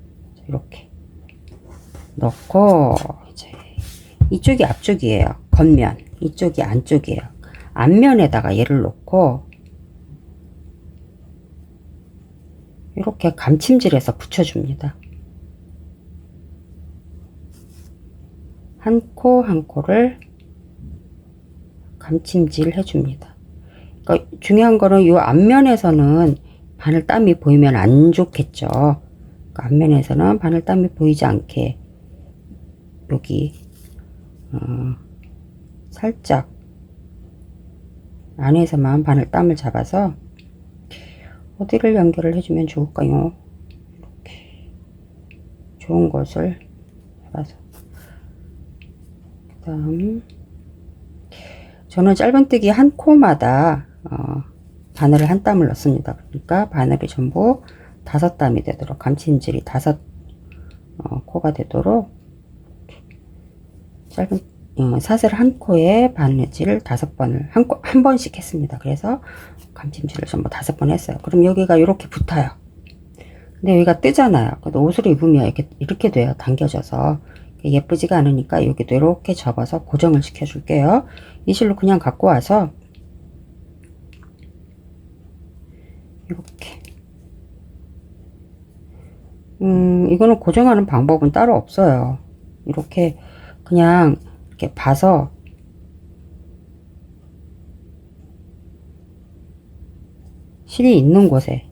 이렇게 넣고 이제 이쪽이 앞쪽이에요. 겉면, 이쪽이 안쪽이에요. 앞면에다가 얘를 놓고 이렇게 감침질해서 붙여줍니다. 한 코 한 코를 감침질 해줍니다. 그러니까 중요한 거는 이 앞면에서는 바늘땀이 보이면 안 좋겠죠. 그러니까 앞면에서는 바늘땀이 보이지 않게 여기 살짝 안에서만 바늘땀을 잡아서 어디를 연결을 해주면 좋을까요? 이렇게 좋은 곳을 잡아서 그 다음 저는 짧은뜨기 한 코마다 바늘을 한 땀을 넣습니다. 그러니까 바늘이 전부 5땀이 되도록 감침질이 5 코가 되도록 짧은 사슬 한 코에 바느질 5번을 한 번씩 했습니다. 그래서 감침질을 전부 5번 했어요. 그럼 여기가 이렇게 붙어요. 근데 여기가 뜨잖아요. 근데 옷을 입으면 이렇게 돼요. 당겨져서 예쁘지가 않으니까 여기도 이렇게 접어서 고정을 시켜 줄게요. 이 실로 그냥 갖고 와서 이렇게 이거는 고정하는 방법은 따로 없어요. 이렇게 그냥 이렇게 봐서 실이 있는 곳에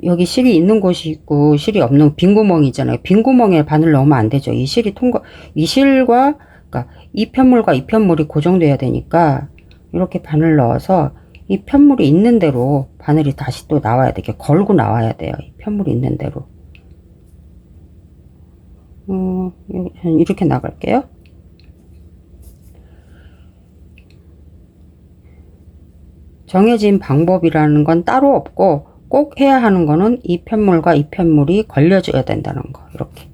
여기 실이 있는 곳이 있고 실이 없는 빈 구멍이 있잖아요. 빈 구멍에 바늘 넣으면 안 되죠. 이 실이 이 실과 그러니까 이 편물과 이 편물이 고정돼야 되니까 이렇게 바늘 넣어서 이 편물이 있는 대로 바늘이 다시 또 나와야 돼. 이렇게 걸고 나와야 돼요. 이 편물이 있는 대로. 저는 이렇게 나갈게요. 정해진 방법이라는 건 따로 없고 꼭 해야 하는 거는 이 편물과 이 편물이 걸려줘야 된다는 거. 이렇게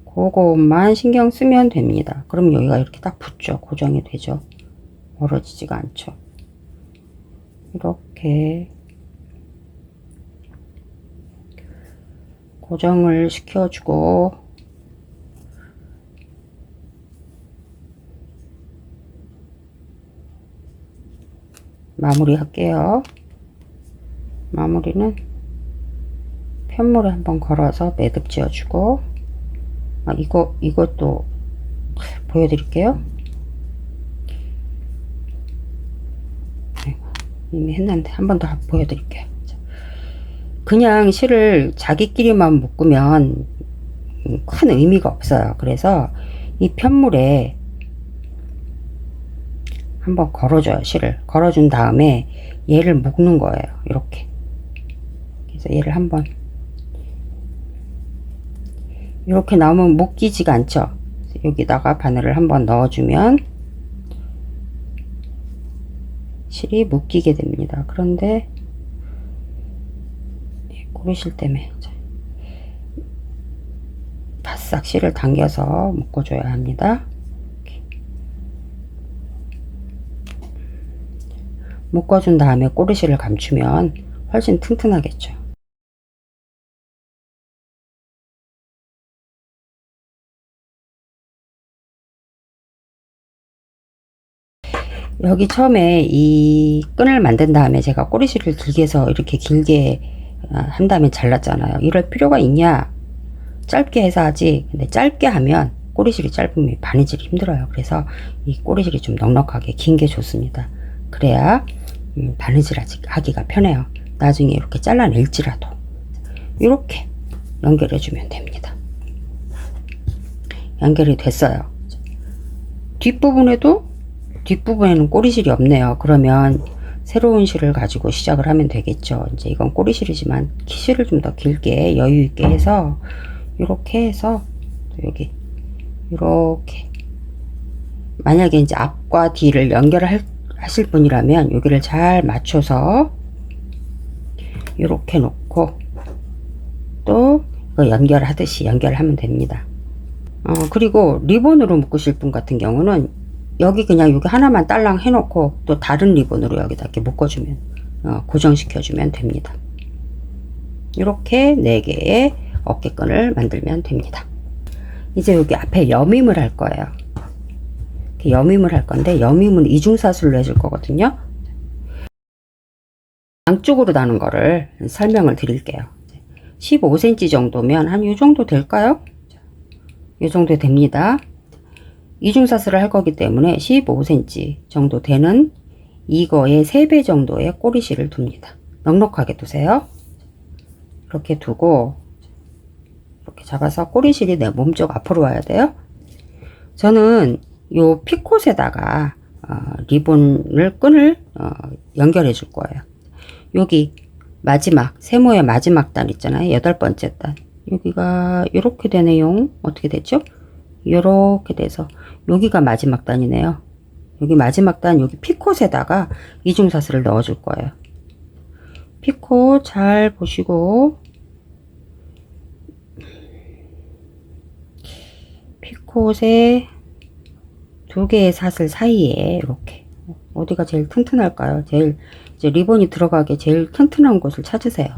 그것만 신경 쓰면 됩니다. 그럼 여기가 이렇게 딱 붙죠. 고정이 되죠. 멀어지지가 않죠. 이렇게 고정을 시켜주고 마무리 할게요. 마무리는 편물에 한번 걸어서 매듭 지어주고 이것도 보여드릴게요. 이미 했는데 한 번 더 보여드릴게요. 그냥 실을 자기끼리만 묶으면 큰 의미가 없어요. 그래서 이 편물에 한번 걸어줘요. 실을 걸어준 다음에 얘를 묶는 거예요. 이렇게. 그래서 얘를 한번 이렇게 나오면 묶이지가 않죠. 여기다가 바늘을 한번 넣어주면 실이 묶이게 됩니다. 그런데 꼬리실 때문에 바싹 실을 당겨서 묶어줘야 합니다. 묶어준 다음에 꼬리실을 감추면 훨씬 튼튼하겠죠. 여기 처음에 이 끈을 만든 다음에 제가 꼬리실을 길게 해서 이렇게 길게 한 다음에 잘랐잖아요. 이럴 필요가 있냐? 짧게 해서 하지. 근데 짧게 하면 꼬리실이 짧으면 바느질이 힘들어요. 그래서 이 꼬리실이 좀 넉넉하게 긴 게 좋습니다. 그래야 바느질 하기가 편해요. 나중에 이렇게 잘라낼지라도 이렇게 연결해 주면 됩니다. 연결이 됐어요. 뒷부분에는 꼬리실이 없네요. 그러면 새로운 실을 가지고 시작을 하면 되겠죠. 이제 이건 꼬리실이지만 키실을 좀 더 길게 여유 있게 해서 이렇게 해서 여기 이렇게 만약에 이제 앞과 뒤를 하실 분이라면 여기를 잘 맞춰서 이렇게 놓고 또 이거 연결하듯이 연결하면 됩니다. 그리고 리본으로 묶으실 분 같은 경우는 여기 그냥 여기 하나만 딸랑 해놓고 또 다른 리본으로 여기다 이렇게 묶어주면 고정시켜주면 됩니다. 이렇게 4개의 어깨끈을 만들면 됩니다. 이제 여기 앞에 여밈을 할 거예요. 여밈을 할 건데 여밈은 이중사슬로 해줄 거거든요. 양쪽으로 나는 거를 설명을 드릴게요. 15cm 정도면 한 요 정도 될까요? 요 정도 됩니다. 이중사슬을 할 거기 때문에 15cm 정도 되는 이거의 3배 정도의 꼬리실을 둡니다. 넉넉하게 두세요. 이렇게 두고 이렇게 잡아서 꼬리실이 내 몸쪽 앞으로 와야 돼요. 저는 요 피콧에다가 끈을 연결해 줄 거예요. 여기 마지막 세모의 마지막 단 있잖아요. 8번째 단. 여기가 이렇게 되네요. 어떻게 됐죠? 이렇게 돼서 여기가 마지막 단이네요. 여기 마지막 단 여기 피콧에다가 이중사슬을 넣어 줄 거예요. 피콧 잘 보시고 피콧에 2개의 사슬 사이에 이렇게 어디가 제일 튼튼할까요? 제일 이제 리본이 들어가게 제일 튼튼한 곳을 찾으세요.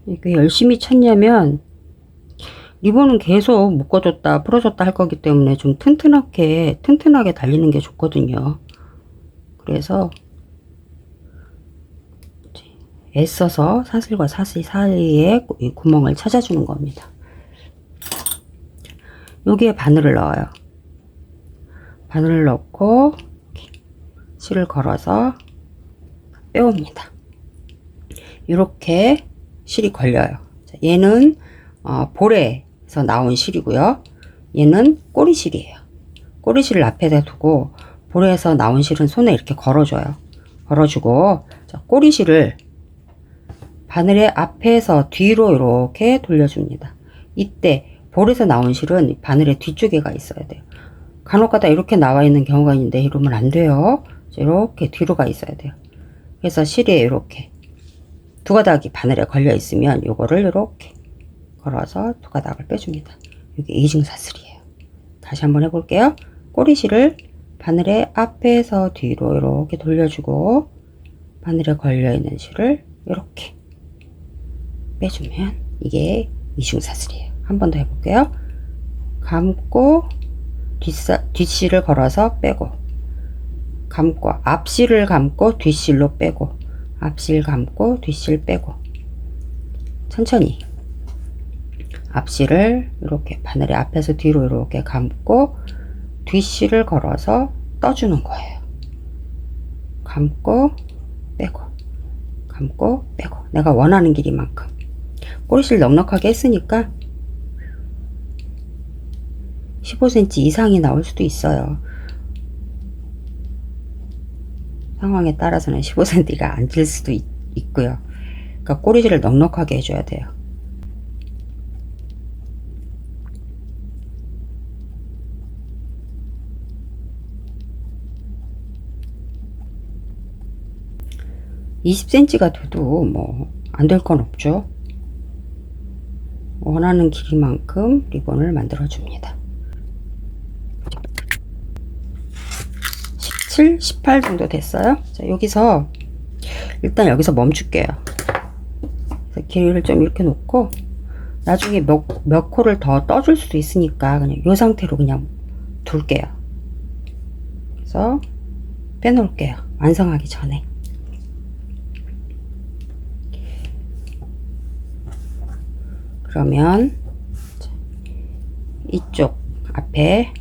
이게 열심히 찾냐면 리본은 계속 묶어줬다 풀어줬다 할 거기 때문에 좀 튼튼하게 달리는 게 좋거든요. 그래서 애써서 사슬과 사슬 사이에 이 구멍을 찾아주는 겁니다. 여기에 바늘을 넣어요. 바늘을 넣고 실을 걸어서 빼옵니다. 이렇게 실이 걸려요. 얘는 볼에서 나온 실이고요. 얘는 꼬리실이에요. 꼬리실을 앞에다 두고 볼에서 나온 실은 손에 이렇게 걸어줘요. 걸어주고 꼬리실을 바늘의 앞에서 뒤로 이렇게 돌려줍니다. 이때 볼에서 나온 실은 바늘의 뒤쪽에가 있어야 돼요. 간혹가다 이렇게 나와 있는 경우가 있는데 이러면 안 돼요. 이렇게 뒤로 가 있어야 돼요. 그래서 실에 이렇게 두 가닥이 바늘에 걸려 있으면 요거를 이렇게 걸어서 두 가닥을 빼줍니다. 이게 이중사슬이에요. 다시 한번 해볼게요. 꼬리실을 바늘의 앞에서 뒤로 이렇게 돌려주고 바늘에 걸려 있는 실을 이렇게 빼주면 이게 이중사슬이에요. 한 번 더 해볼게요. 감고 뒷실을 걸어서 빼고 감고 앞실을 감고 뒷실로 빼고 앞실 감고 뒷실 빼고 천천히 앞실을 이렇게 바늘의 앞에서 뒤로 이렇게 감고 뒷실을 걸어서 떠주는 거예요. 감고 빼고 감고 빼고 내가 원하는 길이만큼 꼬리실 넉넉하게 했으니까 15cm 이상이 나올 수도 있어요. 상황에 따라서는 15cm가 안 될 수도 있고요. 그러니까 꼬리실을 넉넉하게 해줘야 돼요. (20cm가) 돼도 뭐 안 될 건 없죠. 원하는 길이만큼 리본을 만들어 줍니다. 17, 18 정도 됐어요. 자, 여기서 일단 여기서 멈출게요. 길이를 좀 이렇게 놓고 나중에 몇 코를 더 떠줄 수도 있으니까 그냥 이 상태로 그냥 둘게요. 그래서 빼놓을게요. 완성하기 전에. 그러면 이쪽 앞에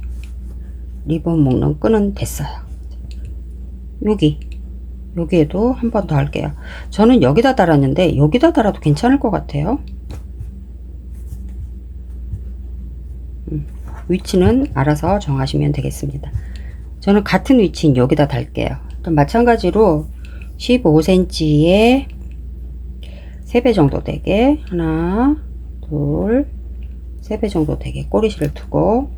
리본 묶는 끈은 됐어요. 여기에도 한 번 더 할게요. 저는 여기다 달았는데 여기다 달아도 괜찮을 것 같아요. 위치는 알아서 정하시면 되겠습니다. 저는 같은 위치인 여기다 달게요. 또 마찬가지로 15cm에 3배 정도 되게 하나 둘 3배 정도 되게 꼬리실을 두고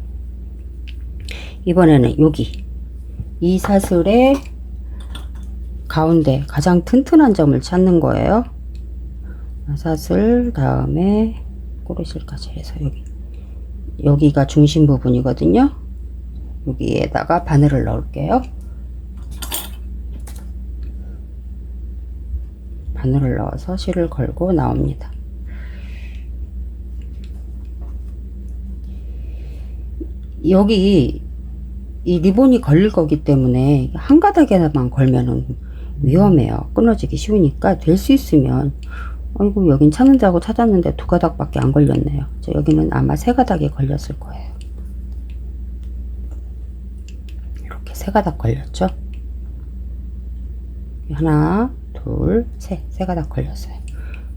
이번에는 여기 이 사슬의 가운데 가장 튼튼한 점을 찾는 거예요. 사슬 다음에 꼬리실까지 해서 여기가 중심 부분이거든요. 여기에다가 바늘을 넣을게요. 바늘을 넣어서 실을 걸고 나옵니다. 여기 이 리본이 걸릴 거기 때문에 한 가닥에만 걸면은 위험해요. 끊어지기 쉬우니까 될 수 있으면 아이고 여긴 찾는다고 찾았는데 2가닥밖에 안 걸렸네요. 여기는 아마 3가닥이 걸렸을 거예요. 이렇게 3가닥 걸렸죠. 하나 둘 셋 3가닥 걸렸어요.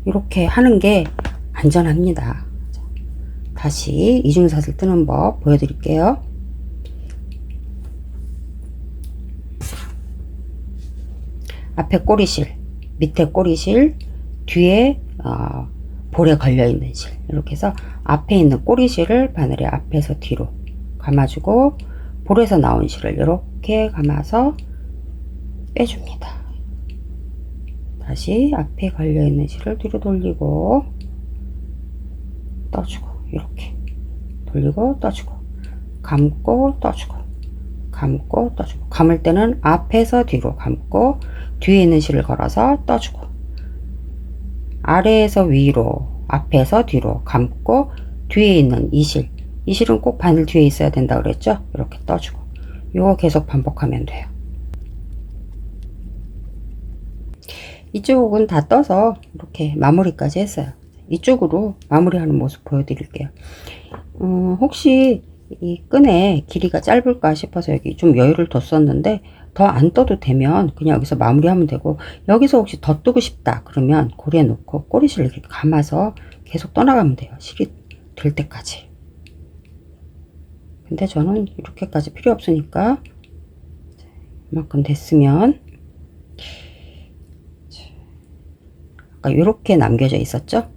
이렇게 하는 게 안전합니다. 다시 이중사슬 뜨는 법 보여드릴게요. 앞에 꼬리실, 밑에 꼬리실, 뒤에 볼에 걸려있는 실, 이렇게 해서 앞에 있는 꼬리실을 바늘에 앞에서 뒤로 감아주고 볼에서 나온 실을 이렇게 감아서 빼줍니다. 다시 앞에 걸려있는 실을 뒤로 돌리고 떠주고 이렇게 돌리고 떠주고 감고 떠주고 감고 떠주고 감을 때는 앞에서 뒤로 감고 뒤에 있는 실을 걸어서 떠주고 아래에서 위로 앞에서 뒤로 감고 뒤에 있는 이 실은 꼭 바늘 뒤에 있어야 된다 그랬죠. 이렇게 떠주고 이거 계속 반복하면 돼요. 이쪽은 다 떠서 이렇게 마무리까지 했어요. 이쪽으로 마무리하는 모습 보여드릴게요. 혹시 이 끈의 길이가 짧을까 싶어서 여기 좀 여유를 뒀었는데 더 안 떠도 되면 그냥 여기서 마무리하면 되고, 여기서 혹시 더 뜨고 싶다 그러면 고리에 놓고 꼬리실을 이렇게 감아서 계속 떠나가면 돼요. 실이 될 때까지. 근데 저는 이렇게까지 필요 없으니까 이만큼 됐으면, 아까 이렇게 남겨져 있었죠.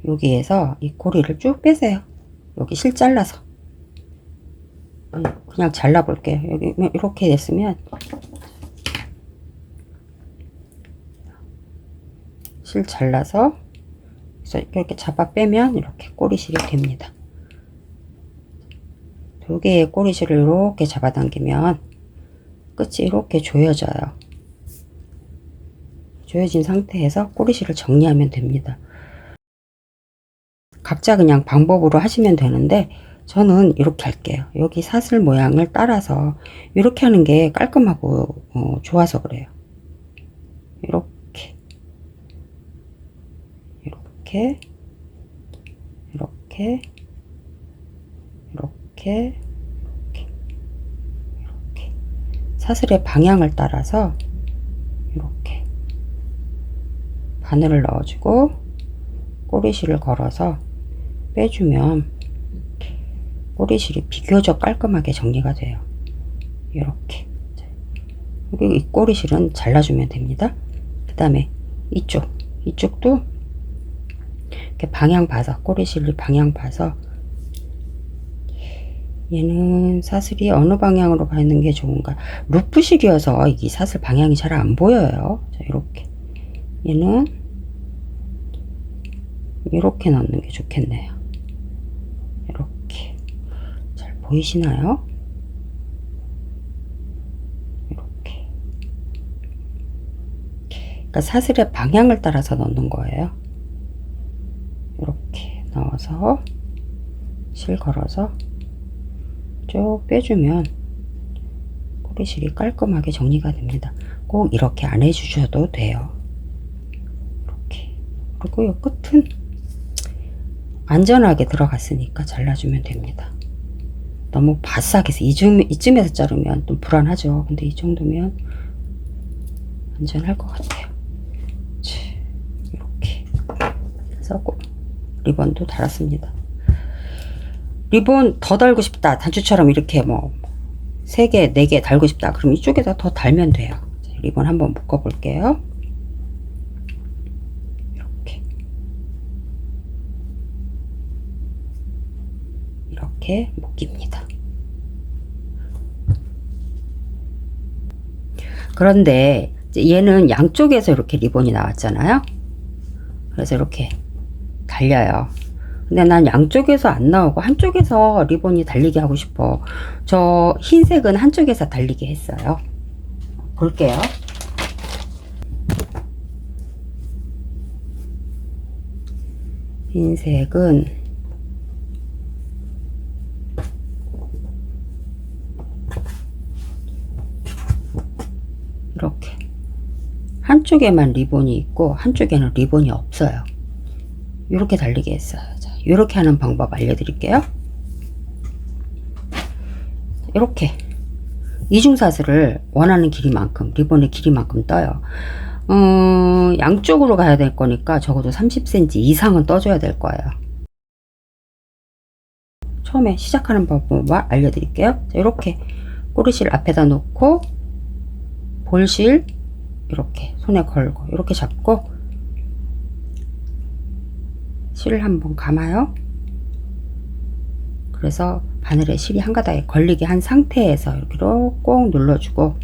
여기에서 이 고리를 쭉 빼세요. 여기 실 잘라서 그냥 잘라 볼게요. 여기 이렇게 됐으면 실 잘라서 이렇게 잡아 빼면 이렇게 꼬리실이 됩니다. 2개의 꼬리실을 이렇게 잡아당기면 끝이 이렇게 조여져요. 조여진 상태에서 꼬리실을 정리하면 됩니다. 각자 그냥 방법으로 하시면 되는데 저는 이렇게 할게요. 여기 사슬 모양을 따라서 이렇게 하는 게 깔끔하고 좋아서 그래요. 이렇게 이렇게 이렇게 이렇게 이렇게 사슬의 방향을 따라서 이렇게 바늘을 넣어주고 꼬리실을 걸어서 빼주면 꼬리실이 비교적 깔끔하게 정리가 돼요. 이렇게 여기 이 꼬리실은 잘라주면 됩니다. 그 다음에 이쪽도 이렇게 방향 봐서, 꼬리실을 방향 봐서, 얘는 사슬이 어느 방향으로 가는 게 좋은가. 루프실이어서 이 사슬 방향이 잘 안 보여요. 자, 이렇게. 얘는 이렇게 넣는 게 좋겠네요. 이렇게. 잘 보이시나요? 이렇게. 그러니까 사슬의 방향을 따라서 넣는 거예요. 이렇게 넣어서 실 걸어서 쭉 빼주면 꼬리실이 깔끔하게 정리가 됩니다. 꼭 이렇게 안 해주셔도 돼요. 이렇게. 그리고 이 끝은 안전하게 들어갔으니까 잘라주면 됩니다. 너무 바싹해서 이쯤에서 자르면 좀 불안하죠. 근데 이 정도면 안전할 것 같아요. 이렇게 해서 리본도 달았습니다. 리본 더 달고 싶다, 단추처럼 이렇게 뭐 3개 4개 달고 싶다, 그럼 이쪽에다 더 달면 돼요. 자, 리본 한번 묶어 볼게요. 이렇게 묶입니다. 그런데 얘는 양쪽에서 이렇게 리본이 나왔잖아요. 그래서 이렇게 달려요. 근데 난 양쪽에서 안 나오고 한쪽에서 리본이 달리게 하고 싶어. 저 흰색은 한쪽에서 달리게 했어요. 볼게요. 흰색은 이렇게 한쪽에만 리본이 있고 한쪽에는 리본이 없어요. 이렇게 달리게 했어요. 자, 이렇게 하는 방법 알려드릴게요. 이렇게 이중사슬을 원하는 길이만큼, 리본의 길이만큼 떠요. 양쪽으로 가야 될 거니까 적어도 30cm 이상은 떠줘야 될 거예요. 처음에 시작하는 방법을 알려드릴게요. 자, 이렇게 꼬리실 앞에다 놓고 볼실 이렇게 손에 걸고 이렇게 잡고 실을 한번 감아요. 그래서 바늘에 실이 한 가닥에 걸리게 한 상태에서 이렇게 꼭 눌러주고,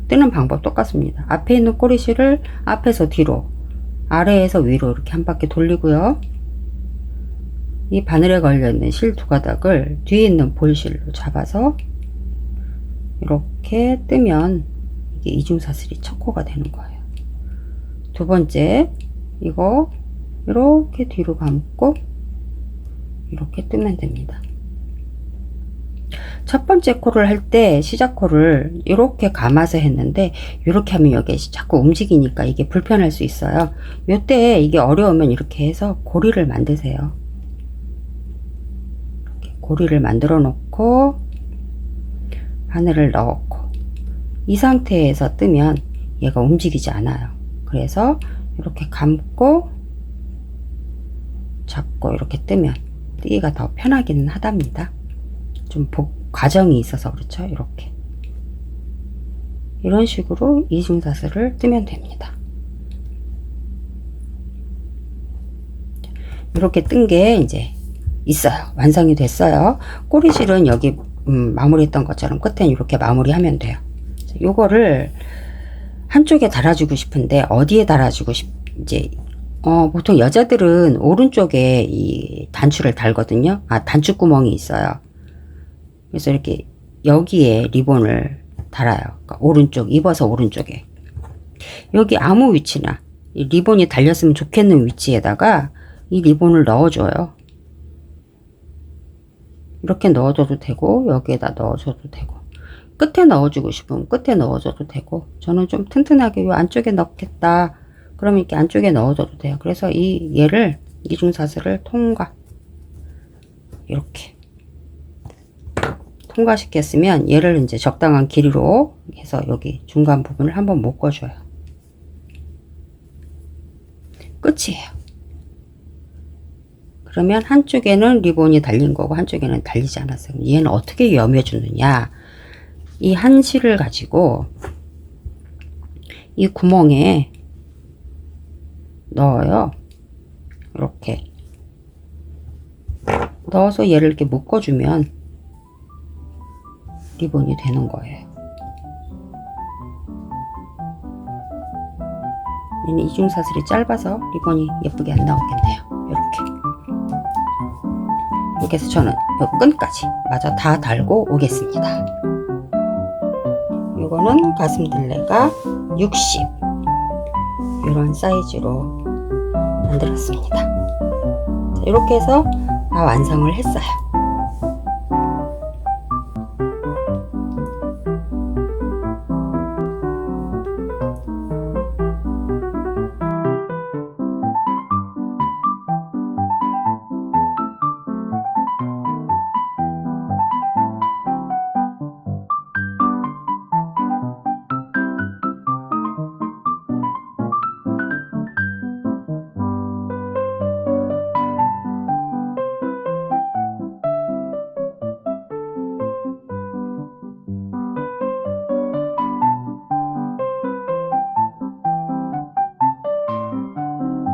뜨는 방법 똑같습니다. 앞에 있는 꼬리실을 앞에서 뒤로, 아래에서 위로 이렇게 한 바퀴 돌리고요. 이 바늘에 걸려있는 실 2가닥을 뒤에 있는 볼실로 잡아서 이렇게 뜨면 이게 이중사슬이 첫 코가 되는 거예요. 두 번째, 이거 이렇게 뒤로 감고 이렇게 뜨면 됩니다. 첫 번째 코를 할 때 시작 코를 이렇게 감아서 했는데, 이렇게 하면 여기 자꾸 움직이니까 이게 불편할 수 있어요. 이때 이게 어려우면 이렇게 해서 고리를 만드세요. 이렇게 고리를 만들어 놓고 바늘을 넣고, 이 상태에서 뜨면 얘가 움직이지 않아요. 그래서 이렇게 감고 잡고 이렇게 뜨면 뜨기가 더 편하기는 하답니다. 좀 과정이 있어서 그렇죠. 이렇게 이런 식으로 이중사슬을 뜨면 됩니다. 이렇게 뜬 게 이제 있어요. 완성이 됐어요. 꼬리실은 여기 마무리했던 것처럼 끝엔 이렇게 마무리하면 돼요. 요거를 한쪽에 달아주고 싶은데 어디에 달아주고 이제 보통 여자들은 오른쪽에 이 단추를 달거든요. 단추구멍이 있어요. 그래서 이렇게 여기에 리본을 달아요. 그러니까 오른쪽, 입어서 오른쪽에. 여기 아무 위치나 이 리본이 달렸으면 좋겠는 위치에다가 이 리본을 넣어줘요. 이렇게 넣어줘도 되고, 여기에다 넣어줘도 되고, 끝에 넣어주고 싶으면 끝에 넣어줘도 되고, 저는 좀 튼튼하게 이 안쪽에 넣겠다 그러면 이렇게 안쪽에 넣어줘도 돼요. 그래서 얘를 이중사슬을 이렇게 통과시켰으면 얘를 이제 적당한 길이로 해서 여기 중간 부분을 한번 묶어줘요. 끝이에요. 그러면 한쪽에는 리본이 달린 거고 한쪽에는 달리지 않았어요. 얘는 어떻게 여며주느냐, 이 한 실을 가지고 이 구멍에 넣어요. 이렇게 넣어서 얘를 이렇게 묶어주면 리본이 되는 거예요. 얘는 이중사슬이 짧아서 리본이 예쁘게 안 나오겠네요. 이렇게 해서 저는 요 끈까지 마저 다 달고 오겠습니다. 이거는 가슴둘레가 60 이런 사이즈로 만들었습니다. 이렇게 해서 다 완성을 했어요.